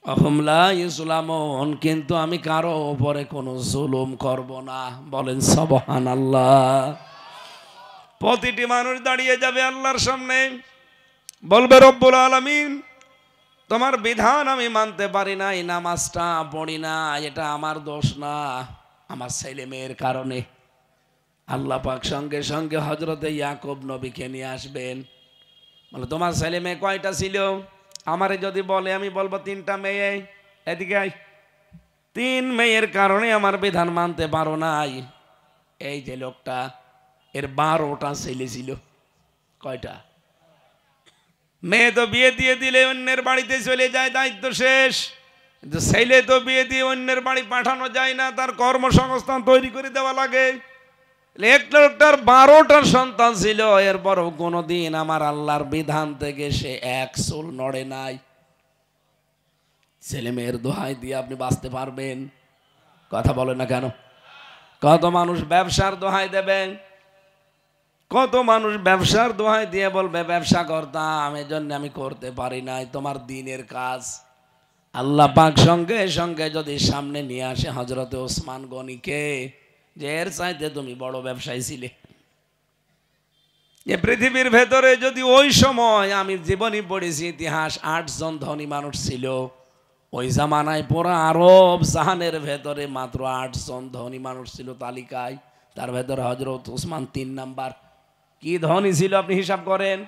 অহুম লা ইউজলামুন, কিন্তু আমি কারো উপরে কোনো জুলুম করব না। বলেন সুবহানাল্লাহ। প্রতিটি মানুষ দাঁড়িয়ে যাবে আল্লাহর সামনে, বলবে রব্বুল আলামিন তোমার বিধান আমি মানতে পারি নাই, নামাজটা পড়ি না, এটা আমার দোষ না, আমার ছেলে মেয়ের কারণে। আল্লাহ পাক সঙ্গে সঙ্গে হযরতে ইয়াকুব নবীকে নিয়ে আসবেন, বলে তোমার ছেলে মেয়ে কয়টা ছিল? আমারে যদি বলে আমি বলবো 3টা মেয়ে। এদিকে 3 মেয়ের কারণে আমার বিধান মানতে পারো নাই। এই যে লোকটা, এর 12টা ছেলে ছিল। কয়টা? মেয়ে তো বিয়ে দিয়ে দিলে অন্যের বাড়িতে চলে যায়, দায়িত্ব শেষ। কিন্তু ছেলে তো বিয়ে দিয়ে অন্যের বাড়ি পাঠানো যায় না, তার কর্মসংস্থান তৈরি করে দেওয়া লাগে। এক লোকটার 12টা সন্তান ছিল, এরপরও কোনোদিন আমার আল্লাহর বিধান থেকে সে এক চুল নড়ে নাই। ছেলে মেয়ের দোহাই দিয়ে আপনি বাঁচতে পারবেন? কথা বলে না কেন? কত মানুষ ব্যবসার দোহাই দেবেন, কত মানুষ ব্যবসার দোহাই দিয়ে বলবে ব্যবসা করতাম, এজন্য আমি করতে পারি নাই। তোমার দিনের কাজ আল্লাহ পাক সঙ্গে সঙ্গে যদি সামনে নিয়ে আসে হযরতে ওসমান গনিকে, যে এর চাইতে তুমি বড় ব্যবসায়ী ছিলে। এ পৃথিবীর ভেতরে যদি ওই সময়, আমি জীবনী পড়েছি ইতিহাস, 8 জন ধনী মানুষ ছিল ওই জামানায়। পুরা আরব জাহানের ভেতরে মাত্র 8 জন ধনী মানুষ ছিল তালিকায়, তার ভেতরে হযরত ওসমান 3 নাম্বার। কি ধনী ছিল আপনি হিসাব করেন।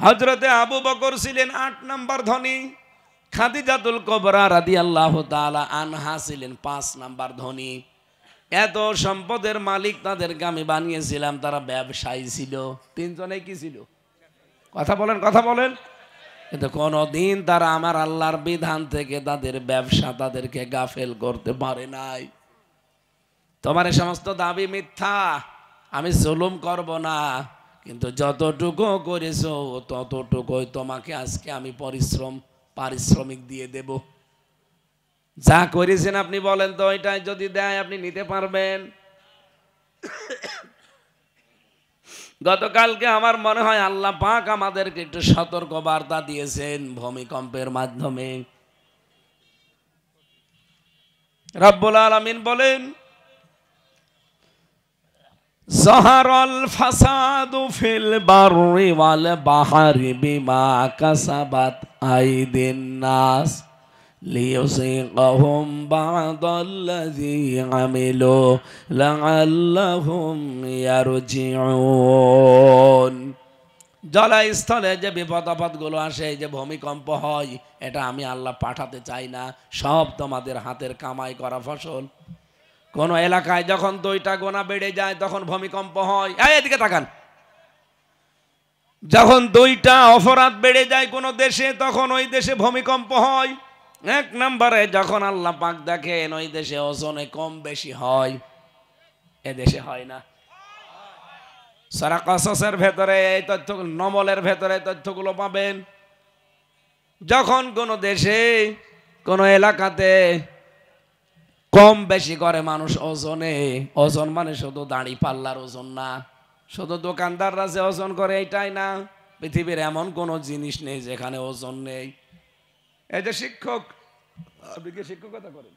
হযরতে আবু বকর ছিলেন ৮ নাম্বার ধনী, খাদিজাতুল কুবরা রাদিয়াল্লাহু তাআলা আনহা ছিলেন ৫ নাম্বার ধনী। এত সম্পদের মালিক তাদেরকে আমি বানিয়েছিলাম, তারা ব্যবসায়ী ছিল। তিনজনেই কি ছিল? কথা বলেন, কথা বলেন। কিন্তু কোনদিন তারা আমার আল্লাহর বিধান থেকে তাদের ব্যবসা তাদেরকে গাফেল করতে পারে নাই। তোমার এই সমস্ত দাবি মিথ্যা, আমি জুলুম করব না, কিন্তু যতটুকু করেছো ততটুকুই তোমাকে আজকে আমি পারিশ্রমিক দিয়ে দেব। যা করেছেন আপনি বলেন তো, ওইটাই যদি দেয় আপনি নিতে পারবেন? গতকালকে আমার মনে হয় আল্লাহ পাক আমাদেরকে একটু সতর্ক বার্তা দিয়েছেন ভূমিকম্পের মাধ্যমে। রব্বুল আলামিন বলেন, যাহারাল ফাসাদু ফিল বাররি ওয়াল বাহরি বিমা কাসাবাত আইদিন নাস লিয়ুযিকাহুম বা'দাল্লাযী আমিলু লাআল্লাহুম ইয়ারজিউন। জলস্থলে যে বিপদ আপদগুলো আসে, যে ভূমিকম্প হয়, এটা আমি আল্লাহ পাঠাতে চাই না, সব তোমাদের হাতের কামাই করা ফসল। কোন এলাকায় যখন 2টা গোনা বেড়ে যায় তখন ভূমিকম্প হয়। এদিকে তাকান। যখন 2টা অপরাধ বেড়ে যায় কোন দেশে তখন ওই দেশে ভূমিকম্প হয়। 1 নম্বরে যখন আল্লাহ পাক দেখেন ওই দেশে ওজনে কম বেশি হয়, এ দেশে হয় না। সূরা কসসের ভেতরে এই তথ্য, নমলের ভেতরে তথ্যগুলো পাবেন। যখন কোন দেশে কোন এলাকাতে কম বেশি করে মানুষ ওজনে, ওজন মানে শুধু দাড়ি পাল্লার ওজন না, শুধু দোকানদাররা যে ওজন করে এইটাই না, পৃথিবীর এমন কোন জিনিস নেই যেখানে ওজন নেই। এই যে শিক্ষক, আপনি কি শিক্ষকতা করেন?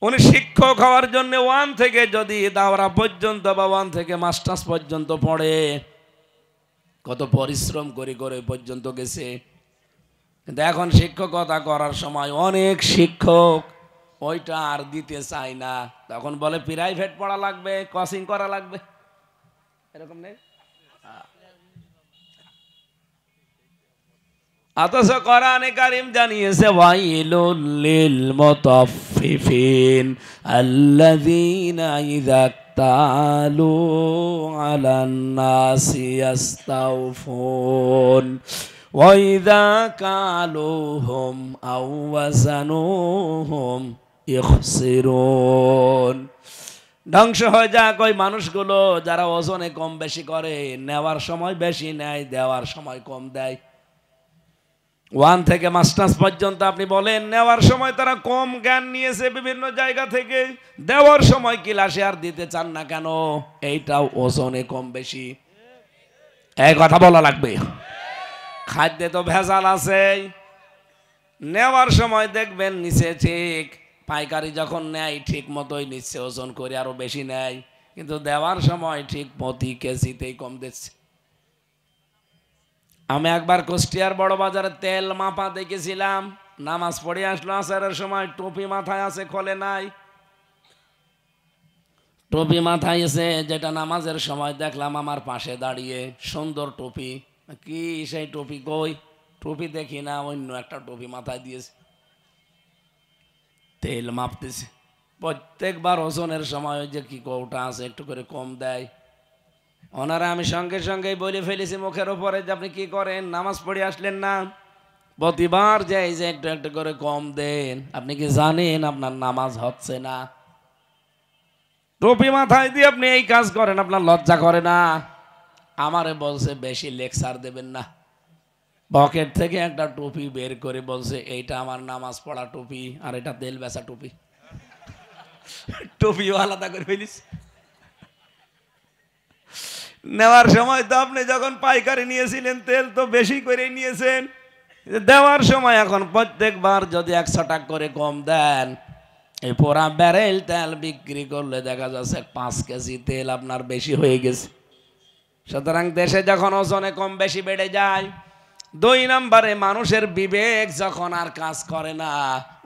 উনি শিক্ষক হওয়ার জন্য 1 থেকে যদি দাওরা পর্যন্ত বা 1 থেকে মাস্টার্স পর্যন্ত পড়ে, কত পরিশ্রম করে করে পর্যন্ত গেছে। কিন্তু এখন শিক্ষকতা করার সময় অনেক শিক্ষক ওইটা আর দিতে চায় না, তখন বলে প্রাইভেট পড়া লাগবে, কোচিং করা লাগবে। এরকম নেই? অথচ কোরআনে কারীম জানিয়েছে, ওয়াইলুল লিল মুতাফফিফিন আল্লাযীনা ইযা তালু আলান নাসি ইস্তাওফুন ওয়া ইযা কালুহুম আও ওয়াজানুহুম ইখসিরুন। ধ্বংস হয়ে যাক ওই মানুষগুলো যারা ওজনে কম বেশি করে, নেওয়ার সময় বেশি নেয়, দেওয়ার সময় কম দেয়। 1 থেকে মাস্টার্স পর্যন্ত আপনি বলেন, নেওয়ার সময় তারা কম জ্ঞান নিয়েছে বিভিন্ন জায়গা থেকে, দেওয়ার সময় ক্লাসে আর দিতে চান না কেন? এইটাও ওজনে কম বেশি। এই কথা বলা লাগবে। খাদ্যে তো ভেজাল আছে। নেওয়ার সময় দেখবেন নিচে ঠিক, পাইকারি যখন নেয় ঠিক মতোই নিচ্ছে ওজন করে, আরো বেশি নেয়, কিন্তু দেওয়ার সময় ঠিক প্রতি কেজিতেই কম দিচ্ছে। আমি একবার কুষ্টিয়ার বড় বাজারে তেল মাপা দেখেছিলাম, নামাজ পড়ে আসলো আসরের সময়, টুপি মাথায় আছে, খোলে নাই। টুপি মাথায় এসে যেটা নামাজের সময় দেখলাম আমার পাশে দাঁড়িয়ে, সুন্দর টুপি। কি সেই টুপি? কই টুপি দেখি না, অন্য একটা টুপি মাথায় দিয়েছে, তেল মাপতেছে। প্রত্যেকবার ওজনের সময় ওই যে কি কৌটা আছে একটু করে কম দেয়। ওনারা আমি সঙ্গে সঙ্গেই বলে ফেলেছি মুখের উপরে যে আপনি কি করেন, নামাজ পড়ে আসলেন না? প্রতিবার যে এই যে একটু একটু করে কম দেন, আপনি কি জানেন আপনার নামাজ হচ্ছে না? টুপি মাথায় দিয়ে আপনি এই কাজ করেন, আপনার লজ্জা করে না? আমারে বলছে বেশি লেকচার দেবেন না। পকেট থেকে একটা টুপি বের করে বলছে, এইটা আমার নামাজ পড়া টুপি, আর এটা তেল বেচা টুপি। টুপিও আলাদা করে ফেলিস। নেওয়ার সময় তো আপনি যখন পাইকারি নিয়েছিলেন তেল তো বেশি করে নিয়েছেন, দেওয়ার সময় এখন প্রত্যেকবার যদি 100 টাকা করে কম দেন, এই পুরা ব্যারেল তেল বিক্রি করলে দেখা যাচ্ছে 5 কেজি তেল আপনার বেশি হয়ে গেছে। সুতরাং দেশে যখন ওজনে কম বেশি বেড়ে যায়, 2 নম্বরে মানুষের বিবেক যখন আর কাজ করে না,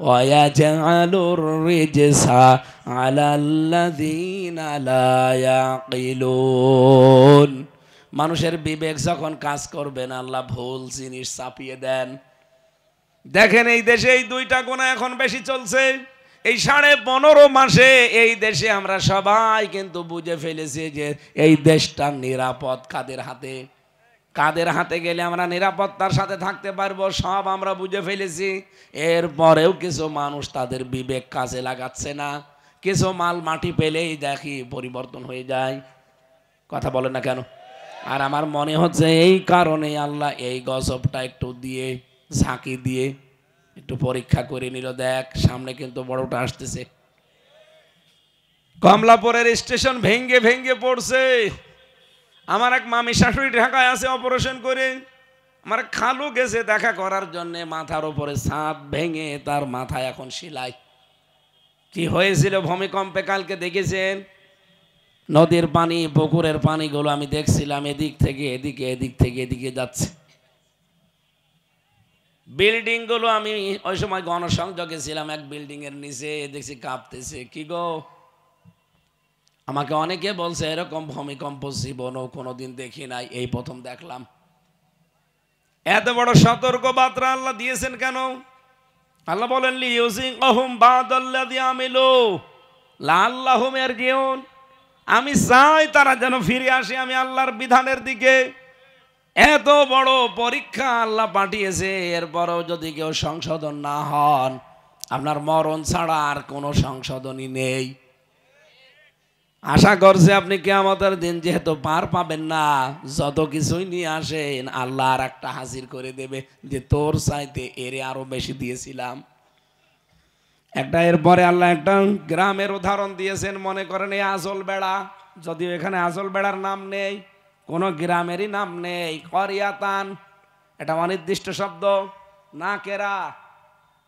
ওয়ায়াজআলুর রিজসা আলাল্লাযীনা লা ইয়াকিলুন, মানুষের বিবেক যখন কাজ করবে না, আল্লাহ ভুল জিনিস চাপিয়ে দেন। দেখেন এই দেশে এই দুইটা গুনাহ এখন বেশি চলছে। এই 15.5 মাসে এই দেশে আমরা সবাই কিন্তু বুঝে ফেলেছি যে এই দেশটা নিরাপদ কাদের হাতে। কাদের হাতে গেলে আমরা নিরাপত্তার সাথে থাকতে পারবো সব আমরা বুঝে ফেলেছি। এরপরেও কিছু মানুষ তাদের বিবেক কাজে লাগাচ্ছে না। কিছু মাল মাটি পেলেই দেখি পরিবর্তন হয়ে যায়। কথা বলেন না কেন? আর আমার মনে হচ্ছে এই কারণে আল্লাহ এই গজবটা একটু দিয়ে ঝাঁকি দিয়ে একটু পরীক্ষা করে নিল। দেখ সামনে কিন্তু বড়টা আসতেছে। কমলাপুরের স্টেশন ভেঙ্গে ভেঙ্গে পড়ছে। আমার এক মামি শাশুড়ি ঢাকায় আছে অপারেশন করে। আমার খালু গেছে দেখা করার জন্য, মাথার উপরে ছাদ ভেঙে তার মাথায় এখন সেলাই। কি হয়েছিল ভূমিকম্পে কালকে দেখেছেন? নদীর পানি পুকুরের পানিগুলো আমি দেখছিলাম এদিক থেকে এদিকে, এদিক থেকে এদিকে যাচ্ছে। বিল্ডিং গুলো আমি ওই সময় গণসংযোগে ছিলাম, এক বিল্ডিং এর নিচে দেখছি কাঁপতেছে। কি গো, আমাকে অনেকে বলছে এরকম ভূমিকম্প জীবনও কোনোদিন দেখি নাই, এই প্রথম দেখলাম। এত বড় সতর্ক বার্তা আল্লাহ দিয়েছেন কেন? আল্লাহ বলেন লিইউযিকাহুম বাদাল্লাযী আমিলু লাআল্লাহুম ইয়ারজিউন। আমি চাই তারা যেন ফিরে আসে আমি আল্লাহর বিধানের দিকে। এত বড় পরীক্ষা আল্লাহ পাঠিয়েছে, এরপরেও যদি কেউ সংশোধন না হন, আপনার মরণ ছাড়া আর কোনো সংশোধনই নেই। আশা করছে আপনি কিয়ামতের দিন যেহেতু পার পাবেন না, যত কিছুই নিয়ে আসেন আল্লাহ আর একটা হাজির করে দেবে যে তোর চাইতে এরে আরো বেশি দিয়েছিলাম। একটা এরপরে আল্লাহ একটা গ্রামের উদাহরণ দিয়েছেন। মনে করেন এই আজল বেড়া, যদিও এখানে আজল বেড়ার নাম নেই, কোন গ্রামেরই নাম নেই। করিয়াতান এটা অনির্দিষ্ট শব্দ, না কেরা।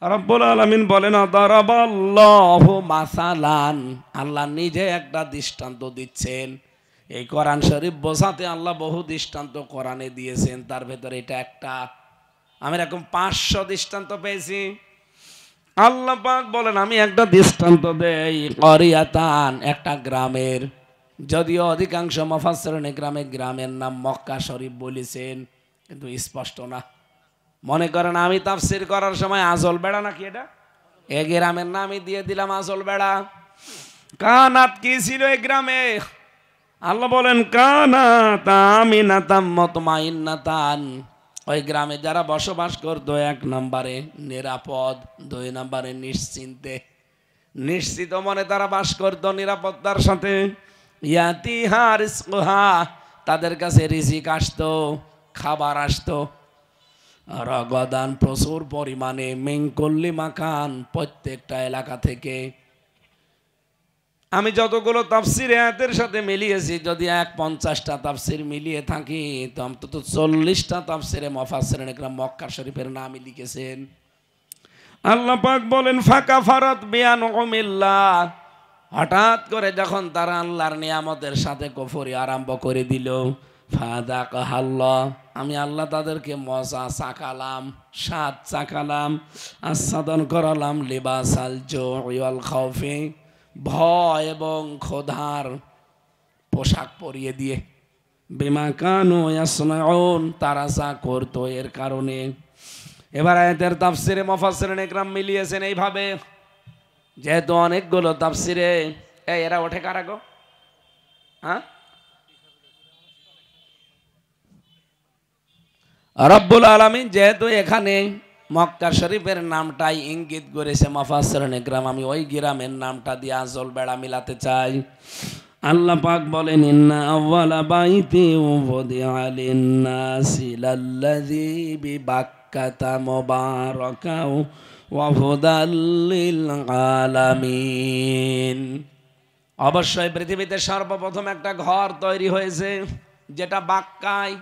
রব্বুল আলামিন বলেন দারাবাল্লাহু মাসালান, আল্লাহ নিজে একটা দৃষ্টান্ত দিচ্ছেন। এই কোরআন শরীফ বোঝাতে আল্লাহ বহু দৃষ্টান্ত কোরআনে দিয়েছেন, তার ভেতরে এটা একটা। আমি এরকম 500 দৃষ্টান্ত পেয়েছি। আল্লাহ পাক বলেন আমি একটা দৃষ্টান্ত দেই, করিয়াতান একটা গ্রামের। যদিও অধিকাংশ মুফাসসিরিন গ্রামের নাম মক্কা শরীফ বলেছেন, কিন্তু স্পষ্ট না। মনে করেন আমি তাফসীর করার সময় আজল বেড়া নাকি এটা, এ গ্রামের নামই দিয়ে দিলাম আজল বেড়া। কানাত কি ছিল এই গ্রামে? আল্লাহ বলেন কানাত আমিনাতাম মুতমাইন্নাতান। ওই গ্রামে যারা বসবাস করতো 1 নম্বরে নিরাপদ, 2 নম্বরে নিশ্চিন্তে। নিশ্চিত মনে তারা বাস করতো নিরাপত্তার সাথে। ইয়াতিহা রিজকুহা, তাদের কাছে রিজিক আসতো, খাবার আসতো। রগদান প্রচুর পরিমাণে, মিন কুল্লি মাকান, প্রত্যেকটা এলাকা থেকে। আমি যতগুলো তাফসীর আয়াতের সাথে মিলিয়েছি, যদি 50টা তাফসীর মিলিয়ে থাকি তো অন্তত 40টা তাফসীরে মুফাসসিরিন ইকরাম মক্কা শরীফের নামই লিখেছেন। আল্লাহ পাক বলেন ফাকাফারাত বিআনউমিল্লাহ, হঠাৎ করে যখন তারা আল্লাহর নিয়ামতের সাথে কুফরি আরম্ভ করে দিল, ফাযাকাহাল্লাহ, আমি আল্লাহ তাদেরকে মজা চাকালাম, স্বাদ চাকালাম, আস্বাদন করালাম লিবাসাল জুই ওয়াল খাউফি, ভয় এবং ক্ষুধার পোশাক পরিয়ে দিয়ে। বিমা কানু ইয়াসনাউন, তারা যা করতো এর কারণে। এবার আয়াতের তাফসীরে মুফাসসিরিন ইকরাম মিলিয়েছেন এইভাবে, যেহেতু অনেকগুলো তাফসীরে। এরা ওঠে কারা গো? হ্যাঁ, রব্বুল আলামিন যেহেতু এখানে মক্কা শরীফের নামটাই ইঙ্গিত করেছে মুফাসসিরিন ইকরাম, আমি ওই গ্রামের নামটা দিয়ে আজল বেড়া মিলাতে চাই। আল্লাহ পাক বলেন ইন্না আউয়ালা বাইতি উযিআ লিন-নাসি লাল্লাযী বিবাক্কাতা মুবারাকাও ওয়া হুদাল লিল আলামিন। অবশ্যই পৃথিবীতে সর্বপ্রথম একটা ঘর তৈরি হয়েছে যেটা বাক্কায়।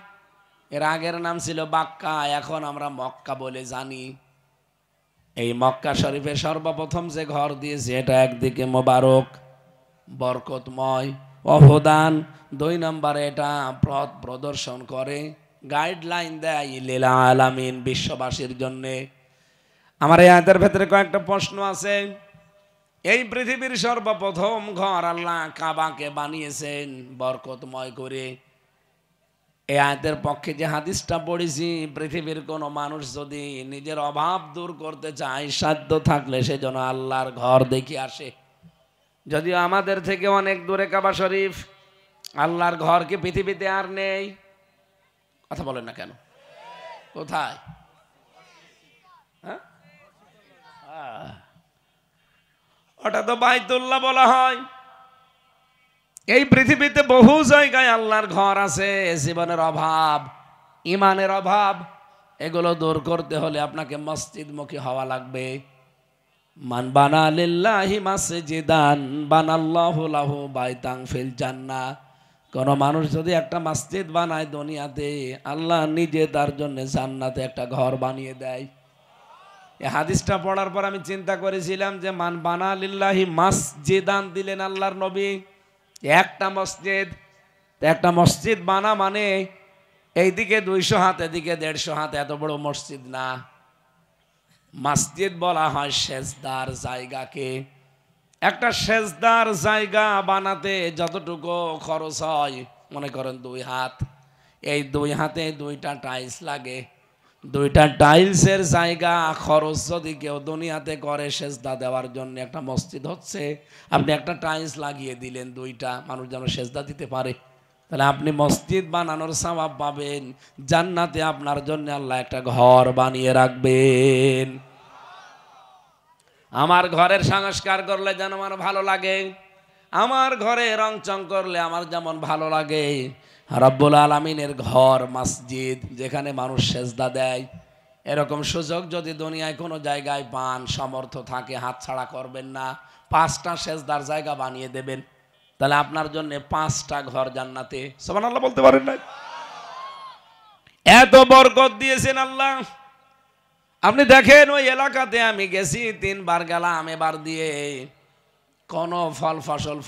এর আগের নাম ছিল বাক্কা, এখন আমরা মক্কা বলে জানি। এই মক্কা শরীফে সর্বপ্রথম যে ঘর দিয়েছে এটা একদিকে মোবারক, বরকতময়, অবদান। 2 নম্বরে এটা পথ প্রদর্শন করে, গাইডলাইন দেয় লিল আলামিন, বিশ্ববাসীর জন্য। আমার এই আয়াতের ভেতরে কয়েকটা প্রশ্ন আছে। এই পৃথিবীর সর্বপ্রথম ঘর আল্লাহ কাবাকে বানিয়েছেন বরকতময় করে। এই আয়াতের পক্ষে যে হাদিসটা পড়েছি, পৃথিবীর কোনো মানুষ যদি নিজের অভাব দূর করতে চায়, সাধ্য থাকলে সে যেন আল্লাহর ঘর দেখে আসে। যদিও আমাদের থেকে অনেক দূরে কাবা শরীফ, আল্লাহর ঘর কি পৃথিবীতে আর নেই? কথা বলেন না কেন? কোথায়? হ্যাঁ, ওটা তো বাইতুল্লাহ বলা হয়। এই পৃথিবীতে বহু জায়গায় আল্লাহর ঘর আছে। জীবনের অভাব, ইমানের অভাব, এগুলো দূর করতে হলে আপনাকে মসজিদমুখী হওয়া লাগবে। মান বানা লিল্লাহি মাসজিদান বানাল্লাহু লাহু বাইতান ফিল জান্নাহ। কোন মানুষ যদি একটা মসজিদ বানায় দুনিয়াতে, আল্লাহ নিজে তার জন্য জান্নাতে একটা ঘর বানিয়ে দেয়। এই হাদিসটা পড়ার পর আমি চিন্তা করেছিলাম যে মান বানা লিল্লাহি মাসজিদান দিলেন আল্লাহর নবী, একটা মসজিদ। একটা মসজিদ বানা মানে এইদিকে 200 হাত, এদিকে 150 হাত, এত বড় মসজিদ না। মসজিদ বলা হয় সেজদার জায়গাকে। একটা সেজদার জায়গা বানাতে যতটুকু খরচ হয়, মনে করেন 2 হাত, এই 2 হাতে 2টা টাইলস লাগে। 2টা টাইলসের জায়গা খরচ যদি কেউ দুনিয়াতে করে সেজদা দেওয়ার জন্য, একটা মসজিদ হচ্ছে আপনি একটা টাইলস লাগিয়ে দিলেন, 2টা মানুষ যেন সেজদা দিতে পারে, তাহলে আপনি মসজিদ বানানোর সওয়াব পাবেন। জান্নাতে আপনার জন্য আল্লাহ একটা ঘর বানিয়ে রাখবেন। আমার ঘরের সংস্কার করলে যেন আমার ভালো লাগে, আমার ঘরে রংচং করলে আমার যেমন ভালো লাগে, রব্বুল আলামিনের ঘর মসজিদ, যেখানে মানুষ সেজদা দেয়, এরকম সুযোগ যদি দুনিয়ায় কোনো জায়গায় পান, সমর্থ থাকে, হাতছাড়া করবেন না। 5টা সেজদার জায়গা বানিয়ে দেবেন, তাহলে আপনার জন্য 5টা ঘর জান্নাতে। সুবহানাল্লাহ বলতে পারেন না? এত বরকত দিয়েছেন আল্লাহ। আপনি দেখেন ওই এলাকাতে আমি গেছি 3 বার গেলাম, এবার দিয়ে কোনো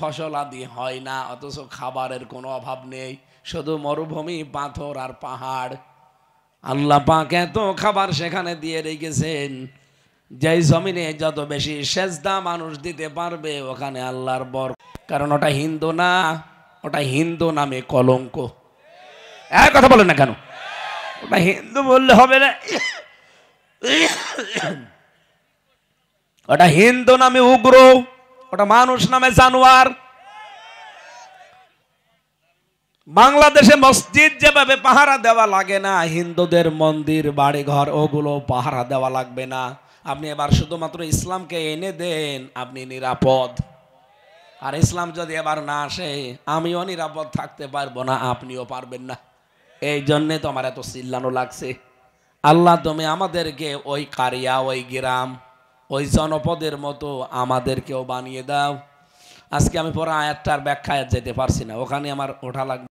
ফসল আদি হয় না, অথচ খাবারের কোনো অভাব নেই, শুধু মরুভূমি, পাথর আর পাহাড়। আল্লাহ পাক এত খাবার সেখানে দিয়ে রেখেছেন, যেই জমিনে যত বেশি সেজদা মানুষ দিতে পারবে ওখানে আল্লাহর কারণ ওটা হিন্দু না, ওটা হিন্দু নামে কলঙ্ক। এক কথা বলেন না কেন? ওটা হিন্দু বললে হবে না, ওটা হিন্দু নামে উগ্র, ওটা মানুষ নামে জানোয়ার। বাংলাদেশে মসজিদ যেভাবে পাহারা দেওয়া লাগে না, হিন্দুদের মন্দির, বাড়ি ঘর, ওগুলো পাহারা দেওয়া লাগবে না। আপনি এবার শুধুমাত্র ইসলামকে এনে দেন, আপনি নিরাপদ। আর ইসলাম যদি এবার না আসে, আমিও নিরাপদ থাকতে পারবো না, আপনিও পারবেন না। এই জন্যে তো আমার এত চিল্লানো লাগছে। আল্লাহ তুমি আমাদেরকে ওই কারিয়া, ওই গ্রাম, ওই জনপদের মতো আমাদেরকেও বানিয়ে দাও। আজকে আমি পরে আয়াতটার ব্যাখ্যায় যেতে পারছি না, ওখানে আমার ওঠা লাগবে।